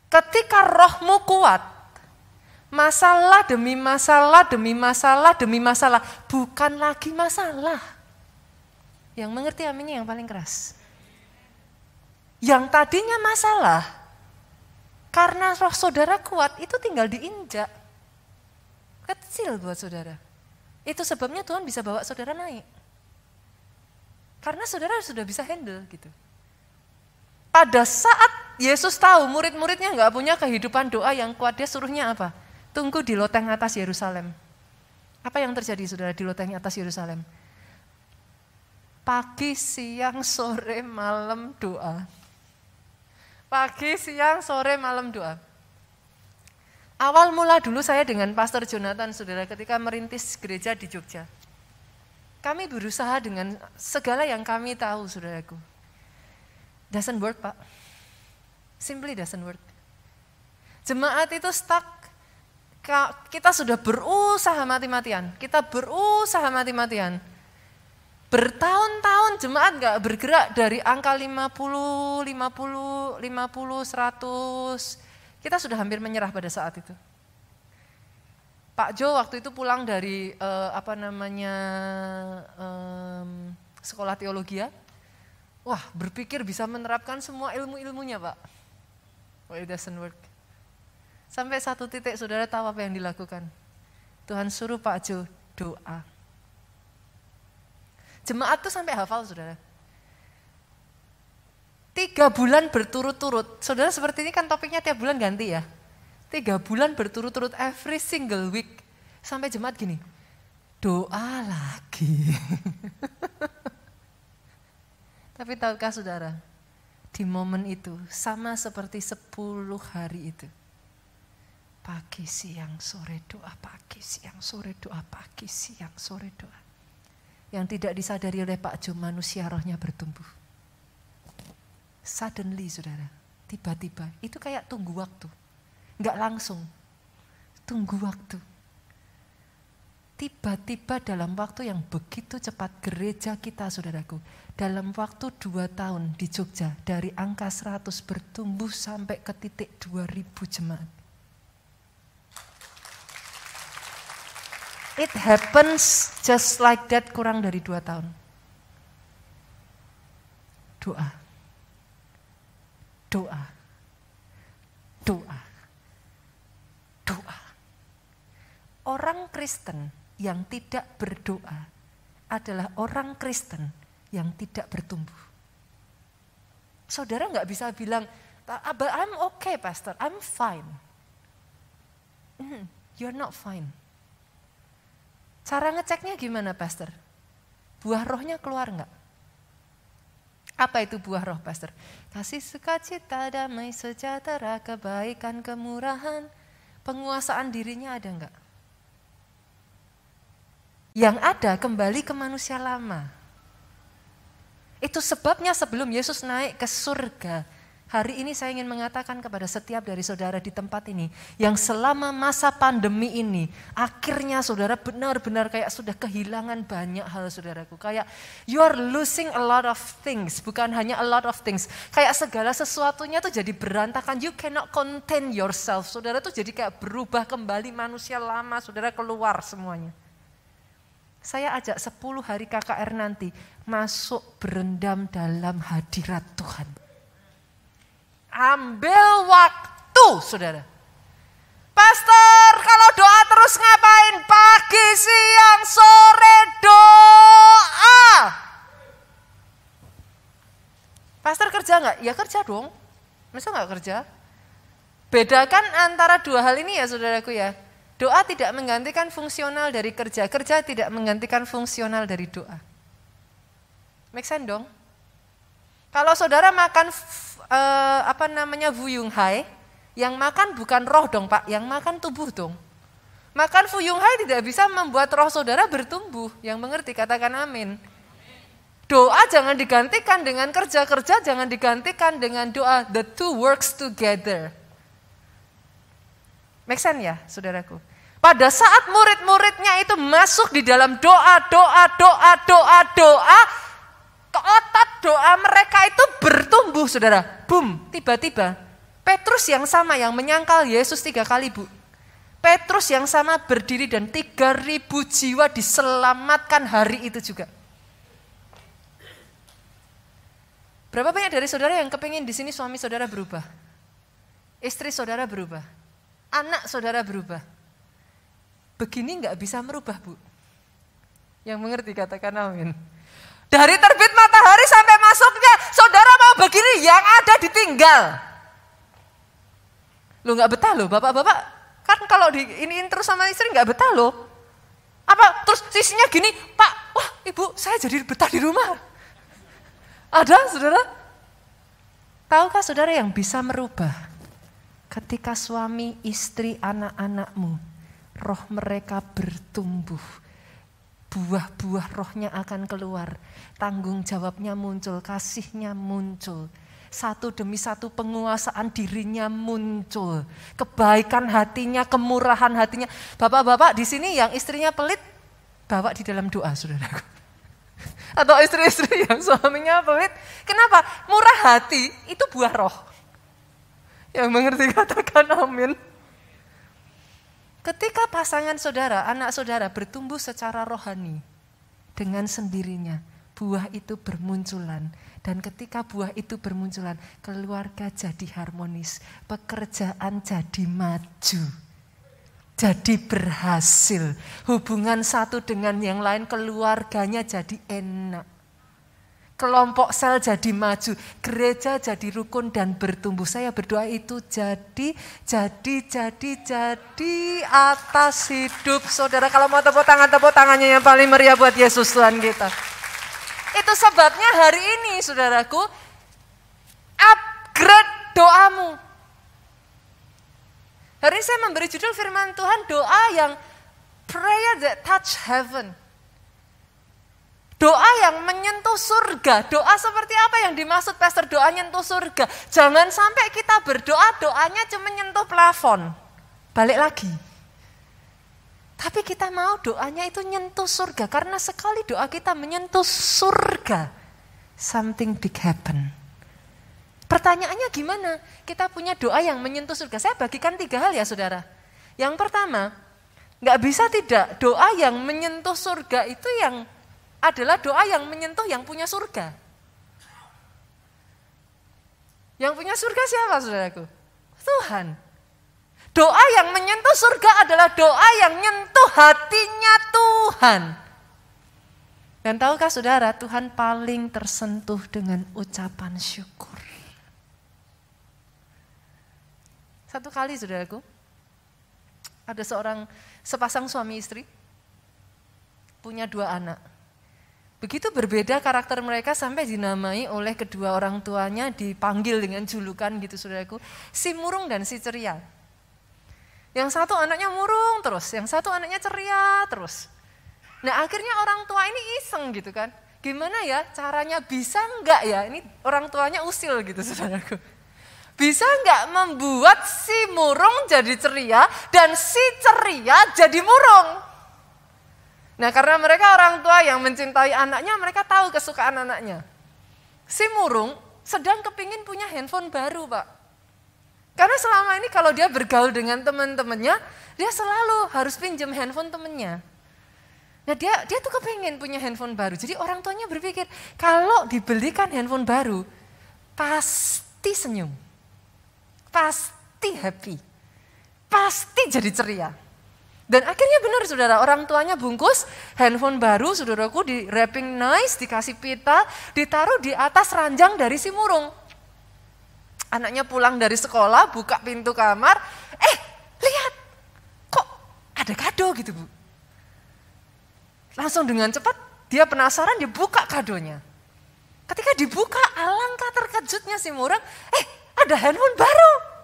Ketika rohmu kuat, masalah demi masalah, demi masalah, demi masalah, bukan lagi masalah. Yang mengerti aminnya yang paling keras. Yang tadinya masalah, karena roh saudara kuat, itu tinggal diinjak. Kecil buat saudara. Itu sebabnya Tuhan bisa bawa saudara naik. Karena saudara sudah bisa handle gitu. Pada saat Yesus tahu murid-muridnya nggak punya kehidupan doa yang kuat, dia suruhnya apa? Tunggu di loteng atas Yerusalem. Apa yang terjadi saudara di loteng atas Yerusalem? Pagi, siang, sore, malam doa. Pagi, siang, sore, malam doa. Awal mula dulu saya dengan Pastor Jonathan, saudara, ketika merintis gereja di Jogja. Kami berusaha dengan segala yang kami tahu, saudaraku. Doesn't work, Pak. Simply doesn't work. Jemaat itu stuck. Kita sudah berusaha mati-matian. Bertahun-tahun jemaat gak bergerak dari angka 50, 100. Kita sudah hampir menyerah pada saat itu. Pak Jo waktu itu pulang dari sekolah teologi ya. Wah, berpikir bisa menerapkan semua ilmu-ilmunya, Pak. Well, it doesn't work. Sampai satu titik saudara tahu apa yang dilakukan. Tuhan suruh Pak Jo doa. Jemaat tuh sampai hafal, saudara. 3 bulan berturut-turut. Saudara seperti ini kan topiknya tiap bulan ganti ya. 3 bulan berturut-turut every single week. Sampai jemaat gini, doa lagi. Tapi tahukah saudara, di momen itu sama seperti 10 hari itu. Pagi, siang, sore doa, pagi, siang, sore doa, pagi, siang, sore doa. Yang tidak disadari oleh Pak Jo, manusia rohnya bertumbuh. Suddenly saudara, tiba-tiba, itu kayak tunggu waktu. Enggak langsung, tunggu waktu. Tiba-tiba dalam waktu yang begitu cepat gereja kita saudaraku, dalam waktu 2 tahun di Jogja, dari angka 100 bertumbuh sampai ke titik 2000 jemaat. It happens just like that kurang dari 2 tahun. Doa. Doa. Doa. Doa. Orang Kristen yang tidak berdoa adalah orang Kristen yang tidak bertumbuh. Saudara nggak bisa bilang, I'm okay pastor, I'm fine. You're not fine. Cara ngeceknya gimana pastor? Buah rohnya keluar nggak? Apa itu buah roh pastor? Kasih, sukacita, damai, sejahtera, kebaikan, kemurahan, penguasaan dirinya ada nggak? Yang ada kembali ke manusia lama. Itu sebabnya sebelum Yesus naik ke surga, hari ini saya ingin mengatakan kepada setiap dari saudara di tempat ini, yang selama masa pandemi ini, akhirnya saudara benar-benar kayak sudah kehilangan banyak hal saudaraku. Kayak you are losing a lot of things, bukan hanya a lot of things. Kayak segala sesuatunya tuh jadi berantakan, you cannot contain yourself. Saudara tuh jadi kayak berubah kembali manusia lama, saudara keluar semuanya. Saya ajak 10 hari KKR nanti masuk berendam dalam hadirat Tuhan. Ambil waktu, saudara. Pastor, kalau doa terus ngapain? Pagi, siang, sore doa. Pastor kerja nggak? Ya kerja dong. Masa nggak kerja? Bedakan antara 2 hal ini ya saudaraku ya. Doa tidak menggantikan fungsional dari kerja. Kerja tidak menggantikan fungsional dari doa. Make sense dong? Kalau saudara makan Fuyung Hai, yang makan bukan roh dong Pak, yang makan tubuh dong. Makan Fuyung Hai tidak bisa membuat roh saudara bertumbuh. Yang mengerti katakan amin. Doa jangan digantikan dengan kerja, kerja jangan digantikan dengan doa. The two works together. Make sense ya saudaraku? Pada saat murid-muridnya itu masuk di dalam doa, otot doa mereka itu bertumbuh saudara. Boom, tiba-tiba Petrus yang sama yang menyangkal Yesus 3 kali Bu. Petrus yang sama berdiri dan 3.000 jiwa diselamatkan hari itu juga. Berapa banyak dari saudara yang kepingin di sini suami saudara berubah? Istri saudara berubah? Anak saudara berubah? Begini nggak bisa merubah Bu. Yang mengerti katakan amin. Dari terbit matahari sampai masuknya, saudara mau begini, yang ada ditinggal. Lu nggak betah loh, bapak-bapak. Kan kalau diiniin terus sama istri nggak betah loh. Apa terus sisinya gini, Pak, wah ibu saya jadi betah di rumah. Ada saudara? Tahukah saudara yang bisa merubah? Ketika suami, istri, anak-anakmu, roh mereka bertumbuh. buah-buah rohnya akan keluar. Tanggung jawabnya muncul, kasihnya muncul. Satu demi satu penguasaan dirinya muncul. Kebaikan hatinya, kemurahan hatinya. Bapak-bapak di sini yang istrinya pelit, bawa di dalam doa, saudaraku. Atau istri-istri yang suaminya pelit. Kenapa? Murah hati itu buah roh. Yang mengerti katakan amin. Ketika pasangan saudara, anak saudara bertumbuh secara rohani, dengan sendirinya buah itu bermunculan. Dan ketika buah itu bermunculan, keluarga jadi harmonis, pekerjaan jadi maju, jadi berhasil. Hubungan satu dengan yang lain, keluarganya jadi enak. Kelompok sel jadi maju, gereja jadi rukun dan bertumbuh. Saya berdoa itu jadi atas hidup saudara. Kalau mau tepuk tangannya yang paling meriah buat Yesus Tuhan kita. Itu sebabnya hari ini saudaraku, upgrade doamu. Hari ini saya memberi judul firman Tuhan, doa yang prayer that touch heaven. Doa yang menyentuh surga. Doa seperti apa yang dimaksud pastor doa nyentuh surga? Jangan sampai kita berdoa, doanya cuma nyentuh plafon. Balik lagi. Tapi kita mau doanya itu nyentuh surga. Karena sekali doa kita menyentuh surga, something big happen. Pertanyaannya gimana? Kita punya doa yang menyentuh surga. Saya bagikan 3 hal ya saudara. Yang pertama, gak bisa tidak. Doa yang menyentuh surga itu adalah doa yang menyentuh yang punya surga. Yang punya surga siapa saudaraku? Tuhan. Doa yang menyentuh surga adalah doa yang menyentuh hatinya Tuhan. Dan tahukah saudara, Tuhan paling tersentuh dengan ucapan syukur. Satu kali saudaraku, ada sepasang suami istri, punya 2 anak. Begitu berbeda karakter mereka sampai dinamai oleh kedua orang tuanya, dipanggil dengan julukan gitu saudaraku, si murung dan si ceria. Yang satu anaknya murung terus, yang satu anaknya ceria terus. Nah akhirnya orang tua ini iseng gitu kan, gimana ya caranya, bisa enggak ya, ini orang tuanya usil gitu saudaraku. Bisa enggak membuat si murung jadi ceria dan si ceria jadi murung? Nah karena mereka orang tua yang mencintai anaknya, mereka tahu kesukaan anaknya. Si murung sedang kepingin punya handphone baru Pak. Karena selama ini kalau dia bergaul dengan teman-temannya, dia selalu harus pinjam handphone temannya. Nah dia tuh kepingin punya handphone baru. Jadi orang tuanya berpikir, kalau dibelikan handphone baru, pasti senyum. Pasti happy. Pasti jadi ceria. Dan akhirnya benar saudara, orang tuanya bungkus handphone baru, saudaraku, di wrapping nice, dikasih pita, ditaruh di atas ranjang dari si murung. Anaknya pulang dari sekolah, buka pintu kamar, lihat, kok ada kado gitu Bu. Langsung dengan cepat, dia penasaran, dia buka kadonya. Ketika dibuka, alangkah terkejutnya si murung, ada handphone baru.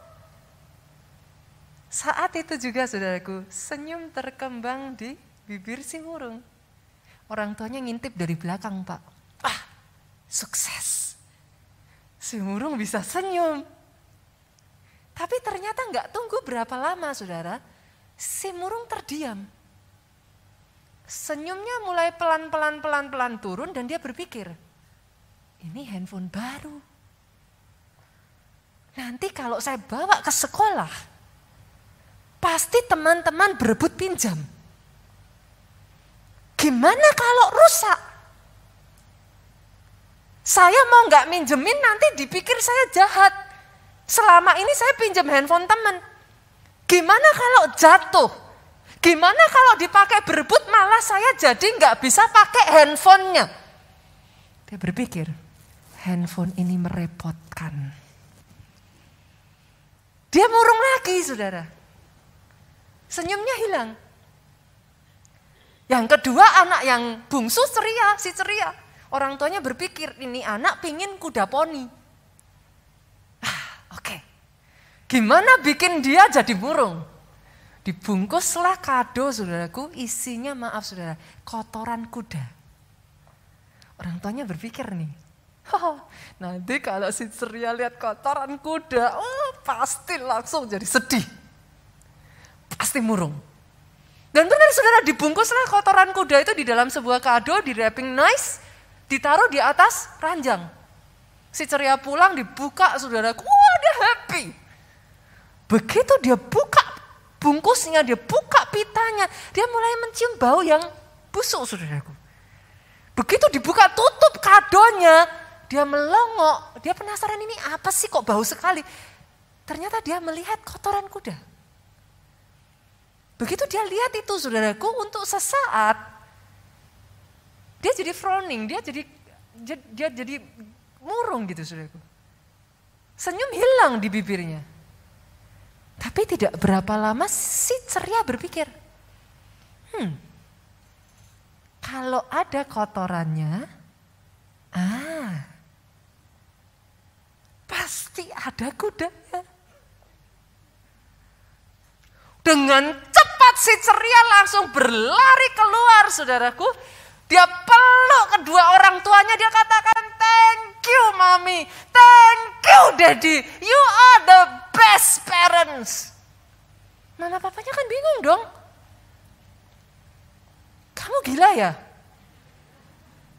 Saat itu juga saudaraku, senyum terkembang di bibir si murung. Orang tuanya ngintip dari belakang Pak. Sukses. Si murung bisa senyum. Tapi ternyata nggak tunggu berapa lama saudara, si murung terdiam. Senyumnya mulai pelan-pelan turun dan dia berpikir, ini handphone baru. Nanti kalau saya bawa ke sekolah, pasti teman-teman berebut pinjam. Gimana kalau rusak? Saya mau nggak minjemin nanti dipikir saya jahat. Selama ini saya pinjam handphone teman. Gimana kalau jatuh? Gimana kalau dipakai berebut malah saya jadi nggak bisa pakai handphonenya? Dia berpikir, handphone ini merepotkan. Dia murung lagi saudara. Senyumnya hilang. Yang kedua anak yang bungsu ceria, si ceria. Orang tuanya berpikir ini anak pingin kuda poni. Oke. Gimana bikin dia jadi murung? Dibungkuslah kado saudaraku, isinya maaf saudara, kotoran kuda. Orang tuanya berpikir nih, nanti kalau si ceria lihat kotoran kuda, pasti langsung jadi sedih. Pasti murung. Dan benar saudara, dibungkuslah kotoran kuda itu di dalam sebuah kado, di wrapping nice, ditaruh di atas ranjang. Si ceria pulang dibuka saudaraku, dia happy. Begitu dia buka bungkusnya, dia buka pitanya, dia mulai mencium bau yang busuk saudaraku. Begitu dibuka tutup kadonya, dia melongok, dia penasaran ini apa sih kok bau sekali. Ternyata dia melihat kotoran kuda. Begitu dia lihat itu saudaraku, untuk sesaat, dia jadi frowning, dia jadi murung gitu saudaraku. Senyum hilang di bibirnya. Tapi tidak berapa lama si ceria berpikir, kalau ada kotorannya, pasti ada kudanya. Dengan cepat si ceria langsung berlari keluar saudaraku. Dia peluk kedua orang tuanya, dia katakan, thank you mami, thank you daddy, you are the best parents. Mama papanya kan bingung dong. Kamu gila ya?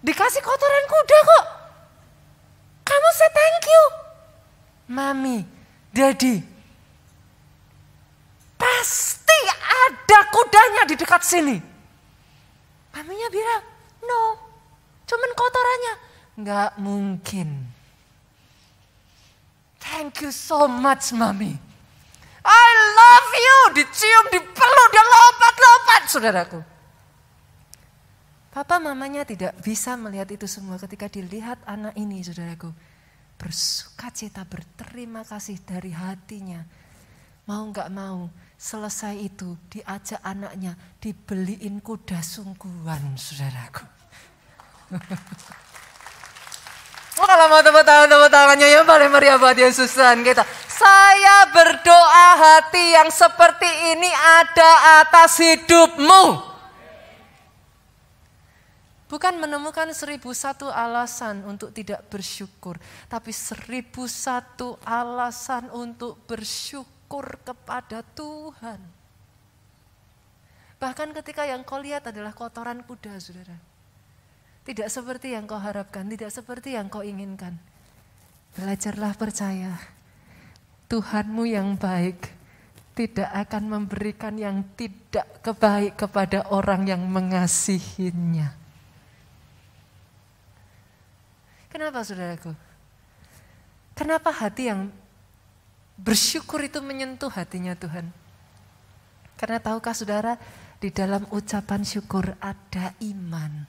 Dikasih kotoran kuda kok. Kamu say thank you. Mami, daddy, pasti ada kudanya di dekat sini. Maminya bilang, no, cuman kotorannya. Nggak mungkin. Thank you so much, mami. I love you. Dicium, dipeluk, dia lompat-lompat, saudaraku. Papa mamanya tidak bisa melihat itu semua ketika dilihat anak ini, saudaraku. Bersukacita, berterima kasih dari hatinya. Mau nggak mau, selesai itu diajak anaknya dibeliin kuda sungguhan, saudaraku. Kalau mau tepuk tangannya yang paling meriah buat Yesus Tuhan kita. Saya berdoa hati yang seperti ini ada atas hidupmu. Bukan menemukan 1001 alasan untuk tidak bersyukur, tapi 1001 alasan untuk bersyukur kepada Tuhan. Bahkan ketika yang kau lihat adalah kotoran kuda, saudara. Tidak seperti yang kau harapkan, tidak seperti yang kau inginkan. Belajarlah percaya, Tuhanmu yang baik tidak akan memberikan yang tidak kebaik kepada orang yang mengasihinya. Kenapa saudaraku? Kenapa hati yang bersyukur itu menyentuh hatinya Tuhan? Karena tahukah saudara, di dalam ucapan syukur ada iman.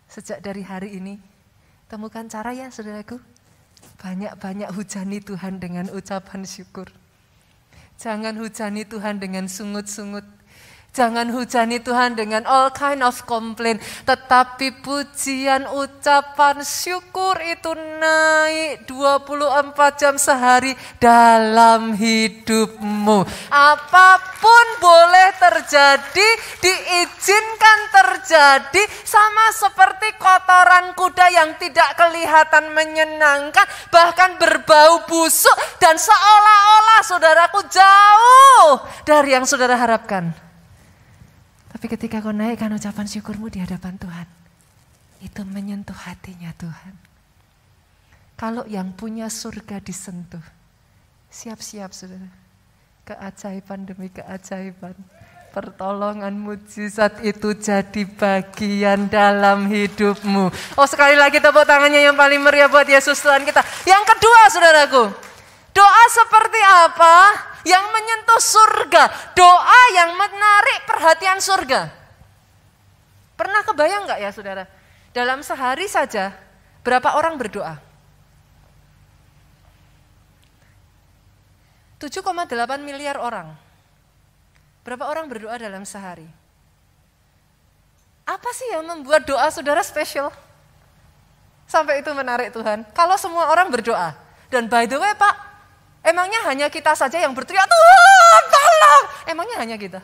Sejak dari hari ini, temukan cara ya saudaraku. Banyak-banyak hujani Tuhan dengan ucapan syukur. Jangan hujani Tuhan dengan sungut-sungut. Jangan hujani Tuhan dengan all kind of complaint. Tetapi pujian ucapan syukur itu naik 24 jam sehari dalam hidupmu. Apapun boleh terjadi, diizinkan terjadi. Sama seperti kotoran kuda yang tidak kelihatan menyenangkan. Bahkan berbau busuk dan seolah-olah saudaraku jauh dari yang saudara harapkan. Tapi ketika kau naikkan ucapan syukurmu di hadapan Tuhan, itu menyentuh hatinya Tuhan. Kalau yang punya surga disentuh, siap-siap saudara. Keajaiban demi keajaiban, pertolongan mujizat itu jadi bagian dalam hidupmu. Oh, sekali lagi tepuk tangannya yang paling meriah buat Yesus Tuhan kita. Yang kedua saudaraku, doa seperti apa? Yang menyentuh surga, doa yang menarik perhatian surga. Pernah kebayang gak ya saudara? Dalam sehari saja, berapa orang berdoa? 7,8 miliar orang. Berapa orang berdoa dalam sehari? Apa sih yang membuat doa saudara spesial? Sampai itu menarik Tuhan. Kalau semua orang berdoa, dan by the way Pak, Emangnya hanya kita saja yang berteriak, Tuhan tolong. Emangnya hanya kita?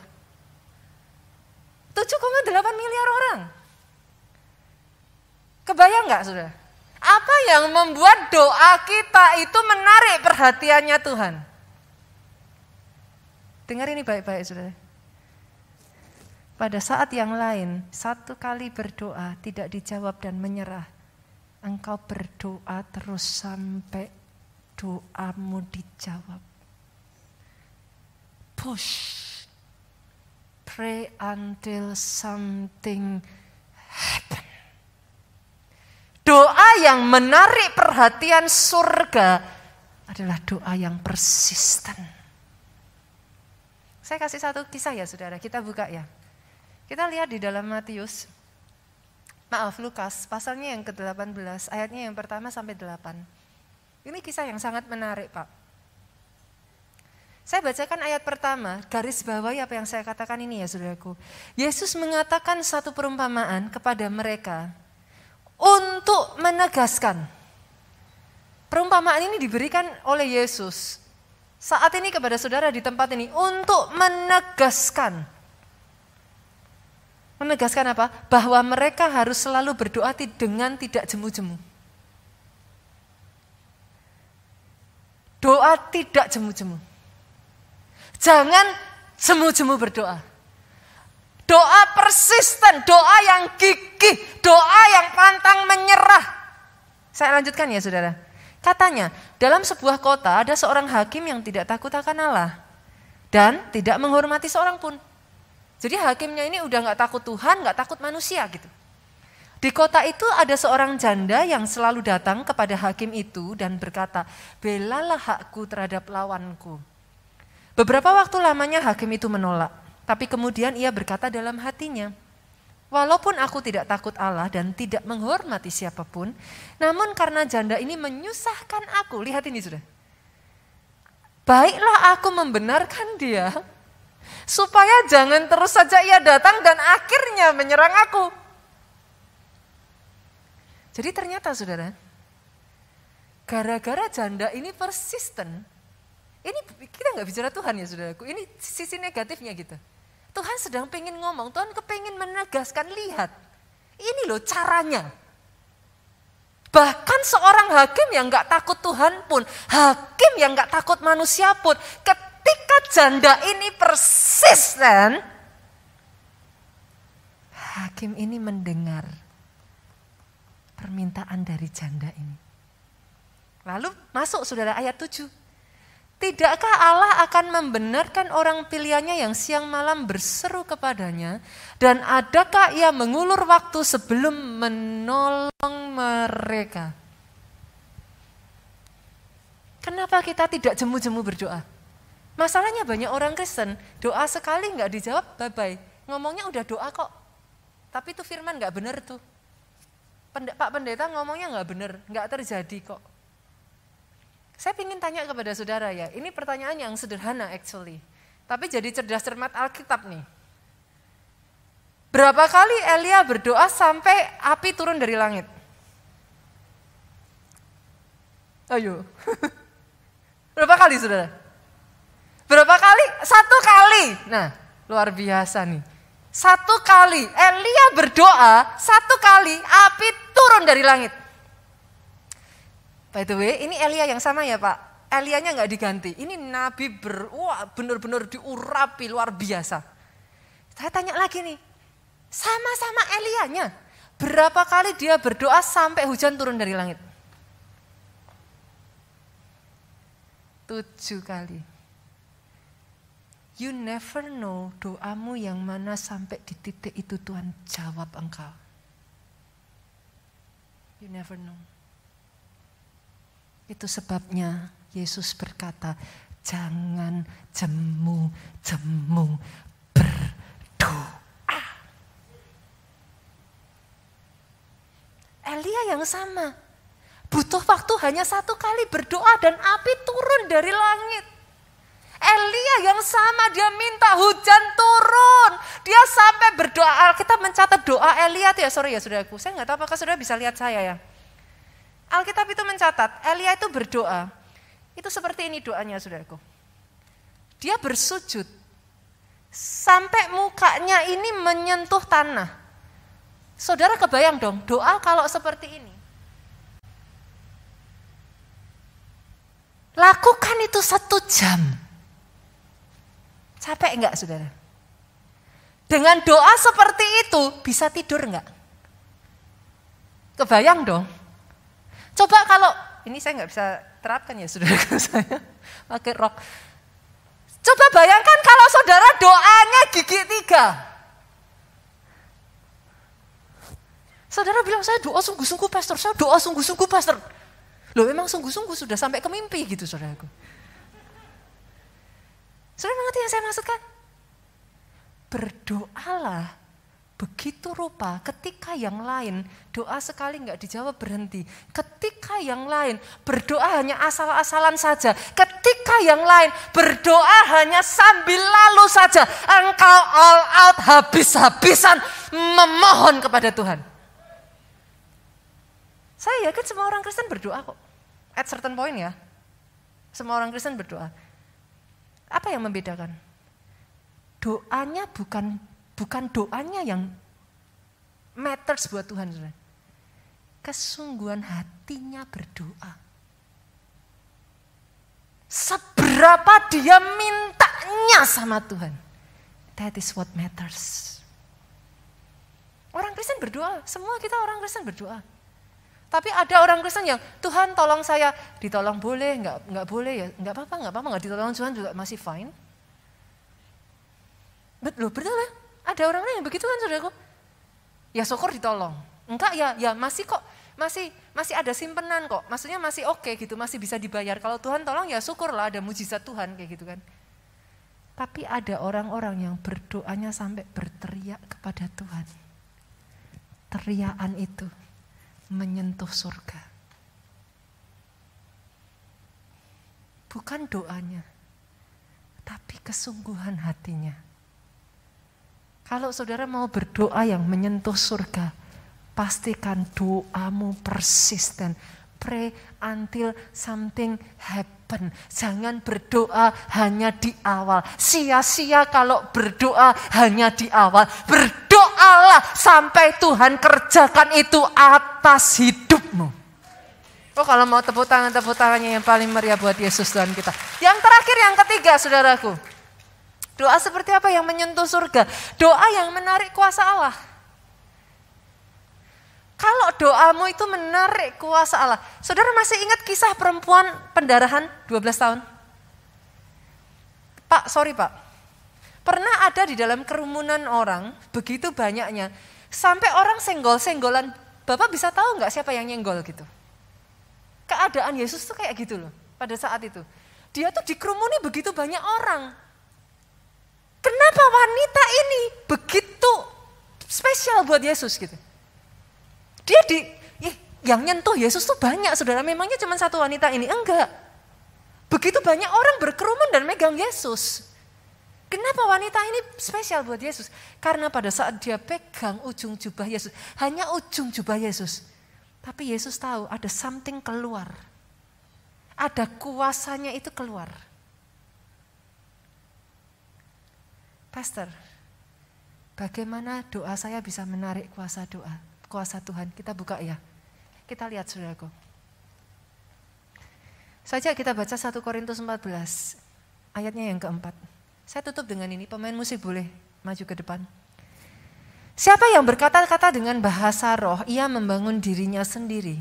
7,8 miliar orang. Kebayang nggak saudara? Apa yang membuat doa kita itu menarik perhatiannya Tuhan? Dengar ini baik-baik saudara. Pada saat yang lain, satu kali berdoa tidak dijawab dan menyerah. Engkau berdoa terus sampai doamu dijawab. Push. Pray until something happen. Doa yang menarik perhatian surga adalah doa yang persisten. Saya kasih satu kisah ya saudara, kita buka ya. Kita lihat di dalam Lukas, pasalnya yang ke-18, ayatnya yang pertama sampai 8. Ini kisah yang sangat menarik Pak. Saya bacakan ayat pertama, garis bawahi apa yang saya katakan ini ya saudaraku. Yesus mengatakan satu perumpamaan kepada mereka untuk menegaskan. Perumpamaan ini diberikan oleh Yesus saat ini kepada saudara di tempat ini untuk menegaskan. Menegaskan apa? Bahwa mereka harus selalu berdoa dengan tidak jemu-jemu. Doa tidak jemu-jemu. Jangan jemu-jemu berdoa. Doa persisten, doa yang gigih, doa yang pantang menyerah. Saya lanjutkan ya saudara. Katanya, dalam sebuah kota ada seorang hakim yang tidak takut akan Allah. Dan tidak menghormati seorang pun. Jadi hakimnya ini udah gak takut Tuhan, gak takut manusia gitu. Di kota itu ada seorang janda yang selalu datang kepada hakim itu dan berkata, belalah hakku terhadap lawanku. Beberapa waktu lamanya hakim itu menolak, tapi kemudian ia berkata dalam hatinya, walaupun aku tidak takut Allah dan tidak menghormati siapapun, namun karena janda ini menyusahkan aku, lihat ini sudah. Baiklah aku membenarkan dia, supaya jangan terus saja ia datang dan akhirnya menyerang aku. Jadi ternyata saudara, gara-gara janda ini persisten, ini kita nggak bicara Tuhan ya saudaraku, ini sisi negatifnya gitu. Tuhan sedang pengen ngomong, Tuhan kepengen menegaskan, lihat, ini loh caranya. Bahkan seorang hakim yang nggak takut Tuhan pun, hakim yang nggak takut manusia pun, ketika janda ini persisten, hakim ini mendengar permintaan dari janda ini. Lalu masuk saudara ayat 7. Tidakkah Allah akan membenarkan orang pilihannya yang siang malam berseru kepadanya, dan adakah ia mengulur waktu sebelum menolong mereka? Kenapa kita tidak jemu-jemu berdoa? Masalahnya banyak orang Kristen, doa sekali nggak dijawab, bye-bye. Ngomongnya udah doa kok, tapi itu firman nggak benar tuh. Pak Pendeta ngomongnya nggak benar, nggak terjadi kok. Saya ingin tanya kepada saudara ya, ini pertanyaan yang sederhana actually. Tapi jadi cerdas cermat Alkitab nih. Berapa kali Elia berdoa sampai api turun dari langit? Ayo. Berapa kali saudara? Berapa kali? 1 kali. Nah, luar biasa nih. 1 kali Elia berdoa, 1 kali api turun dari langit. By the way, ini Elia yang sama ya Pak. Elianya nggak diganti. Ini Nabi benar-benar diurapi luar biasa. Saya tanya lagi nih, sama-sama Elianya, berapa kali dia berdoa sampai hujan turun dari langit? 7 kali. You never know doamu yang mana sampai di titik itu Tuhan jawab engkau. You never know. Itu sebabnya Yesus berkata, jangan jemu-jemu berdoa. Elia yang sama, butuh waktu hanya 1 kali berdoa dan api turun dari langit. Elia yang sama, dia minta hujan turun. Dia sampai berdoa, kita mencatat doa Elia itu ya, sorry ya saudaraku. Saya nggak tahu apakah saudara bisa lihat saya ya. Alkitab itu mencatat, Elia itu berdoa, Itu seperti ini doanya saudaraku. Dia bersujud sampai mukanya ini menyentuh tanah. Saudara kebayang dong doa kalau seperti ini. Lakukan itu 1 jam. Capek enggak saudara? Dengan doa seperti itu bisa tidur enggak? Kebayang dong. Coba kalau, ini saya enggak bisa terapkan ya saudara saya pakai rok. Coba bayangkan kalau saudara doanya gigi 3. Saudara bilang saya doa sungguh-sungguh pastor, saya doa sungguh-sungguh pastor. Loh emang sungguh-sungguh sudah sampai ke mimpi gitu saudaraku. Saudara mengerti yang saya maksudkan? Berdoalah begitu rupa ketika yang lain doa sekali enggak dijawab berhenti. Ketika yang lain berdoa hanya asal-asalan saja. Ketika yang lain berdoa hanya sambil lalu saja. Engkau all out habis-habisan memohon kepada Tuhan. Saya yakin semua orang Kristen berdoa kok. At certain point ya. Semua orang Kristen berdoa. Apa yang membedakan? Doanya bukan doanya yang matters buat Tuhan. Kesungguhan hatinya berdoa. Seberapa dia mintanya sama Tuhan. That is what matters. Orang Kristen berdoa, semua kita orang Kristen berdoa. Tapi ada orang Kristen yang Tuhan tolong saya, ditolong boleh, enggak boleh ya, enggak apa-apa, enggak ditolong Tuhan juga masih fine. Betul ya? Ada orang yang begitu kan saudaraku? Ya syukur ditolong. Enggak ya masih kok, masih ada simpenan kok. Maksudnya masih oke gitu, masih bisa dibayar. Kalau Tuhan tolong ya syukurlah ada mujizat Tuhan kayak gitu kan. Tapi ada orang-orang yang berdoanya sampai berteriak kepada Tuhan. Teriakan itu menyentuh surga. Bukan doanya, tapi kesungguhan hatinya. Kalau saudara mau berdoa yang menyentuh surga, pastikan doamu persisten. Pray until something happen. Jangan berdoa hanya di awal. Sia-sia kalau berdoa hanya di awal. Berdoalah sampai Tuhan kerjakan itu atas hidupmu. Oh kalau mau tepuk tangannya yang paling meriah buat Yesus Tuhan kita. Yang terakhir, yang ketiga saudaraku. Doa seperti apa yang menyentuh surga? Doa yang menarik kuasa Allah. Kalau doamu itu menarik kuasa Allah. Saudara masih ingat kisah perempuan pendarahan 12 tahun? Pak. Pernah ada di dalam kerumunan orang, begitu banyaknya. Sampai orang senggol-senggolan. Bapak bisa tahu nggak siapa yang nyenggol gitu? Keadaan Yesus tuh kayak gitu loh pada saat itu. Dia tuh dikerumuni begitu banyak orang. Kenapa wanita ini begitu spesial buat Yesus gitu? Dia yang nyentuh Yesus tuh banyak saudara, memangnya cuma satu wanita ini? Enggak. Begitu banyak orang berkerumun dan megang Yesus. Kenapa wanita ini spesial buat Yesus? Karena pada saat dia pegang ujung jubah Yesus, hanya ujung jubah Yesus. Tapi Yesus tahu ada something keluar. Ada kuasanya itu keluar. Pastor, bagaimana doa saya bisa menarik kuasa Tuhan? Kita buka ya. Kita lihat saudaraku. Saja kita baca 1 Korintus 14 ayatnya yang keempat. Saya tutup dengan ini, pemain musik boleh maju ke depan. Siapa yang berkata-kata dengan bahasa roh, ia membangun dirinya sendiri.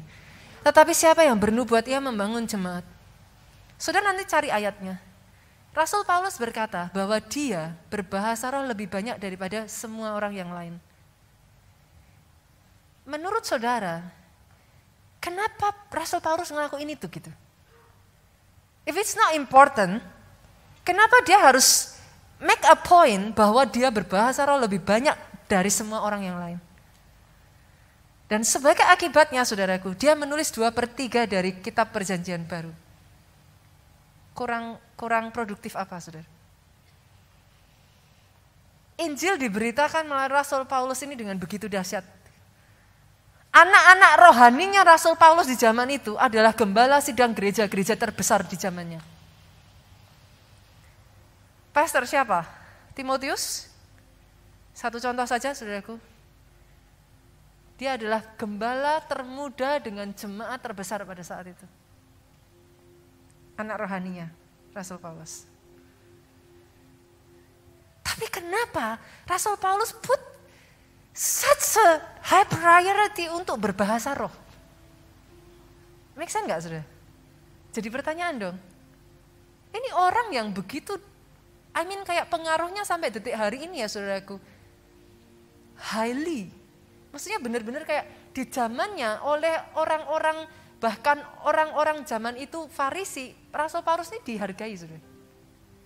Tetapi siapa yang bernubuat, ia membangun jemaat. Saudara nanti cari ayatnya. Rasul Paulus berkata bahwa dia berbahasa roh lebih banyak daripada semua orang yang lain. Menurut saudara, kenapa Rasul Paulus ngelakuin itu gitu? If it's not important, kenapa dia harus make a point bahwa dia berbahasa roh lebih banyak dari semua orang yang lain? Dan sebagai akibatnya saudaraku, dia menulis 2/3 dari kitab Perjanjian Baru. Kurang produktif apa saudara? Injil diberitakan melalui Rasul Paulus ini dengan begitu dahsyat. Anak-anak rohaninya Rasul Paulus di zaman itu adalah gembala sidang gereja-gereja terbesar di zamannya. Pastor siapa? Timotius? Satu contoh saja, saudaraku. Dia adalah gembala termuda dengan jemaat terbesar pada saat itu. Anak rohaninya Rasul Paulus. Tapi kenapa Rasul Paulus put such a high priority untuk berbahasa roh? Make sense gak, saudara? Jadi pertanyaan dong. Ini orang yang begitu, kayak pengaruhnya sampai detik hari ini ya, saudaraku. Highly. Maksudnya benar-benar kayak di zamannya oleh orang-orang, bahkan orang-orang zaman itu Farisi, Rasul Paulus ini dihargai, saudara.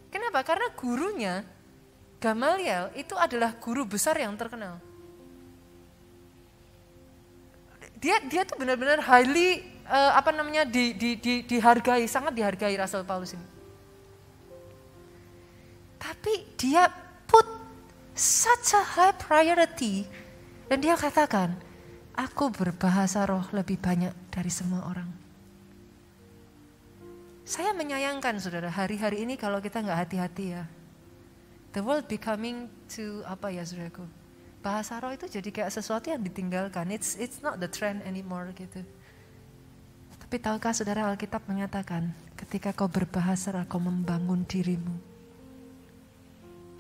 Kenapa? Karena gurunya Gamaliel itu adalah guru besar yang terkenal. Dia tuh benar-benar highly dihargai, sangat dihargai Rasul Paulus ini. Tapi dia put such a high priority dan dia katakan, aku berbahasa roh lebih banyak dari semua orang. Saya menyayangkan, saudara, hari-hari ini kalau kita nggak hati-hati ya, the world becoming to saudaraku, bahasa roh itu jadi kayak sesuatu yang ditinggalkan. It's not the trend anymore gitu. Tapi tahukah saudara, Alkitab mengatakan ketika kau berbahasa roh, kau membangun dirimu.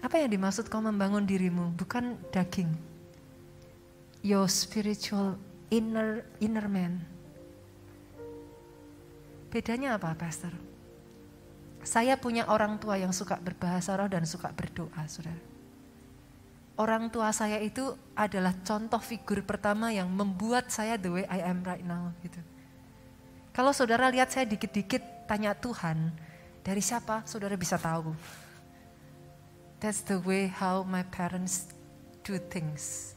Apa yang dimaksud kau membangun dirimu? Bukan daging. Your spiritual inner man. Bedanya apa, Pastor? Saya punya orang tua yang suka berbahasa roh dan suka berdoa, saudara. Orang tua saya itu adalah contoh figur pertama yang membuat saya the way I am right now. Gitu. Kalau saudara lihat saya dikit-dikit tanya Tuhan, dari siapa? Saudara bisa tahu. That's the way how my parents do things.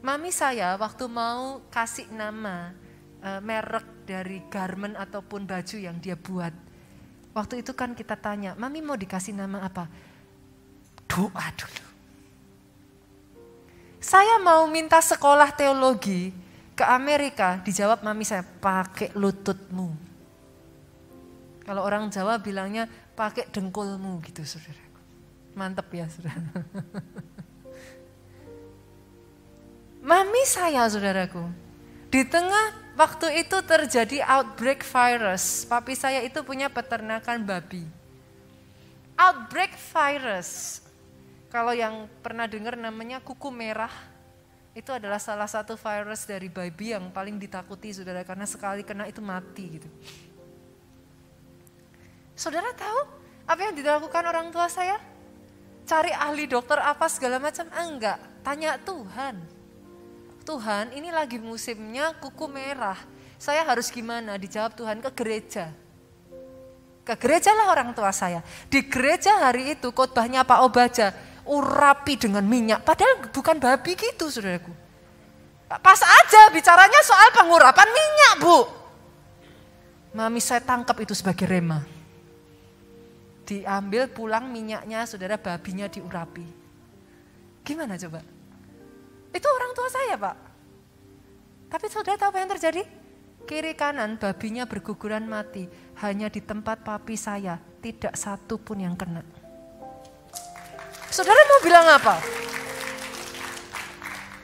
Mami saya waktu mau kasih nama merek dari garment ataupun baju yang dia buat. Waktu itu kan kita tanya, Mami mau dikasih nama apa? Doa dulu. Saya mau minta sekolah teologi ke Amerika, dijawab Mami saya, pakai lututmu. Kalau orang Jawa bilangnya pakai dengkulmu gitu, saudara. Mantep ya, saudara. Mami saya, saudaraku, di tengah waktu itu terjadi outbreak virus. Papi saya itu punya peternakan babi. Outbreak virus, kalau yang pernah dengar namanya kuku merah, itu adalah salah satu virus dari babi yang paling ditakuti, saudara, karena sekali kena itu mati gitu. Saudara tahu apa yang dilakukan orang tua saya? Cari ahli dokter apa segala macam? Enggak, tanya Tuhan. Tuhan, ini lagi musimnya kuku merah. Saya harus gimana? Dijawab Tuhan, ke gereja. Ke gereja lah orang tua saya. Di gereja hari itu khotbahnya Pak Obaja, urapi dengan minyak. Padahal bukan babi gitu, saudaraku. Pas aja bicaranya soal pengurapan minyak, Bu. Mami saya tangkap itu sebagai rema. Diambil pulang minyaknya, saudara, babinya diurapi. Gimana coba? Itu orang tua saya, Pak. Tapi saudara tahu apa yang terjadi? Kiri kanan babinya berguguran mati. Hanya di tempat papi saya, tidak satu pun yang kena. Saudara mau bilang apa?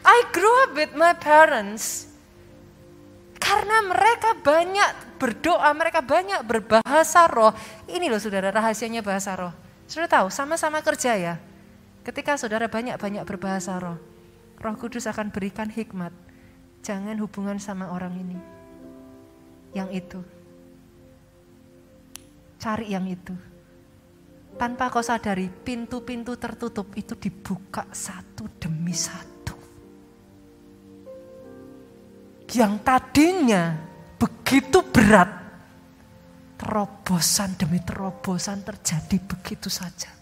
I grew up with my parents. Karena mereka banyak berdoa, mereka banyak berbahasa roh. Ini loh saudara rahasianya bahasa roh. Saudara tahu, sama-sama kerja ya. Ketika saudara banyak-banyak berbahasa roh, Roh Kudus akan berikan hikmat. Jangan hubungan sama orang ini. Yang itu. Cari yang itu. Tanpa kau sadari, pintu-pintu tertutup itu dibuka satu demi satu. Yang tadinya begitu berat, terobosan demi terobosan terjadi begitu saja.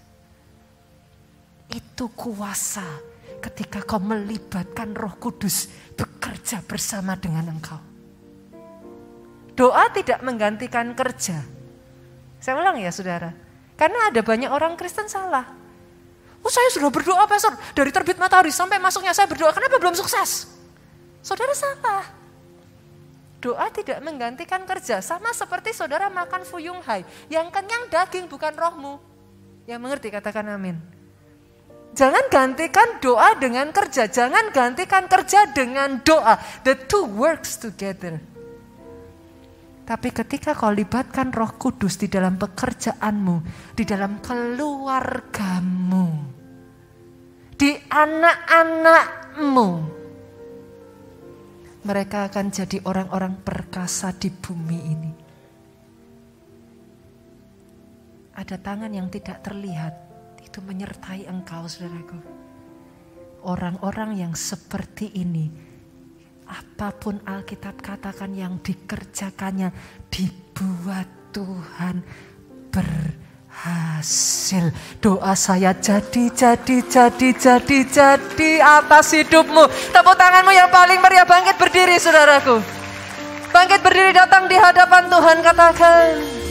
Itu kuasa ketika kau melibatkan Roh Kudus bekerja bersama dengan engkau. Doa tidak menggantikan kerja. Saya ulang ya saudara, karena ada banyak orang Kristen salah. Oh saya sudah berdoa Pastor, dari terbit matahari sampai masuknya saya berdoa, kenapa belum sukses? Saudara salah. Doa tidak menggantikan kerja. Sama seperti saudara makan fuyung hai. Yang kenyang daging bukan rohmu. Yang mengerti katakan amin. Jangan gantikan doa dengan kerja. Jangan gantikan kerja dengan doa. The two works together. Tapi ketika kau libatkan Roh Kudus di dalam pekerjaanmu, di dalam keluargamu, di anak-anakmu, mereka akan jadi orang-orang perkasa di bumi ini. Ada tangan yang tidak terlihat, itu menyertai engkau, saudaraku. Orang-orang yang seperti ini, apapun Alkitab katakan yang dikerjakannya, dibuat Tuhan berhasil. Doa saya jadi atas hidupmu. Tepuk tanganmu yang paling meriah, bangkit berdiri saudaraku. Bangkit berdiri, datang di hadapan Tuhan, katakan.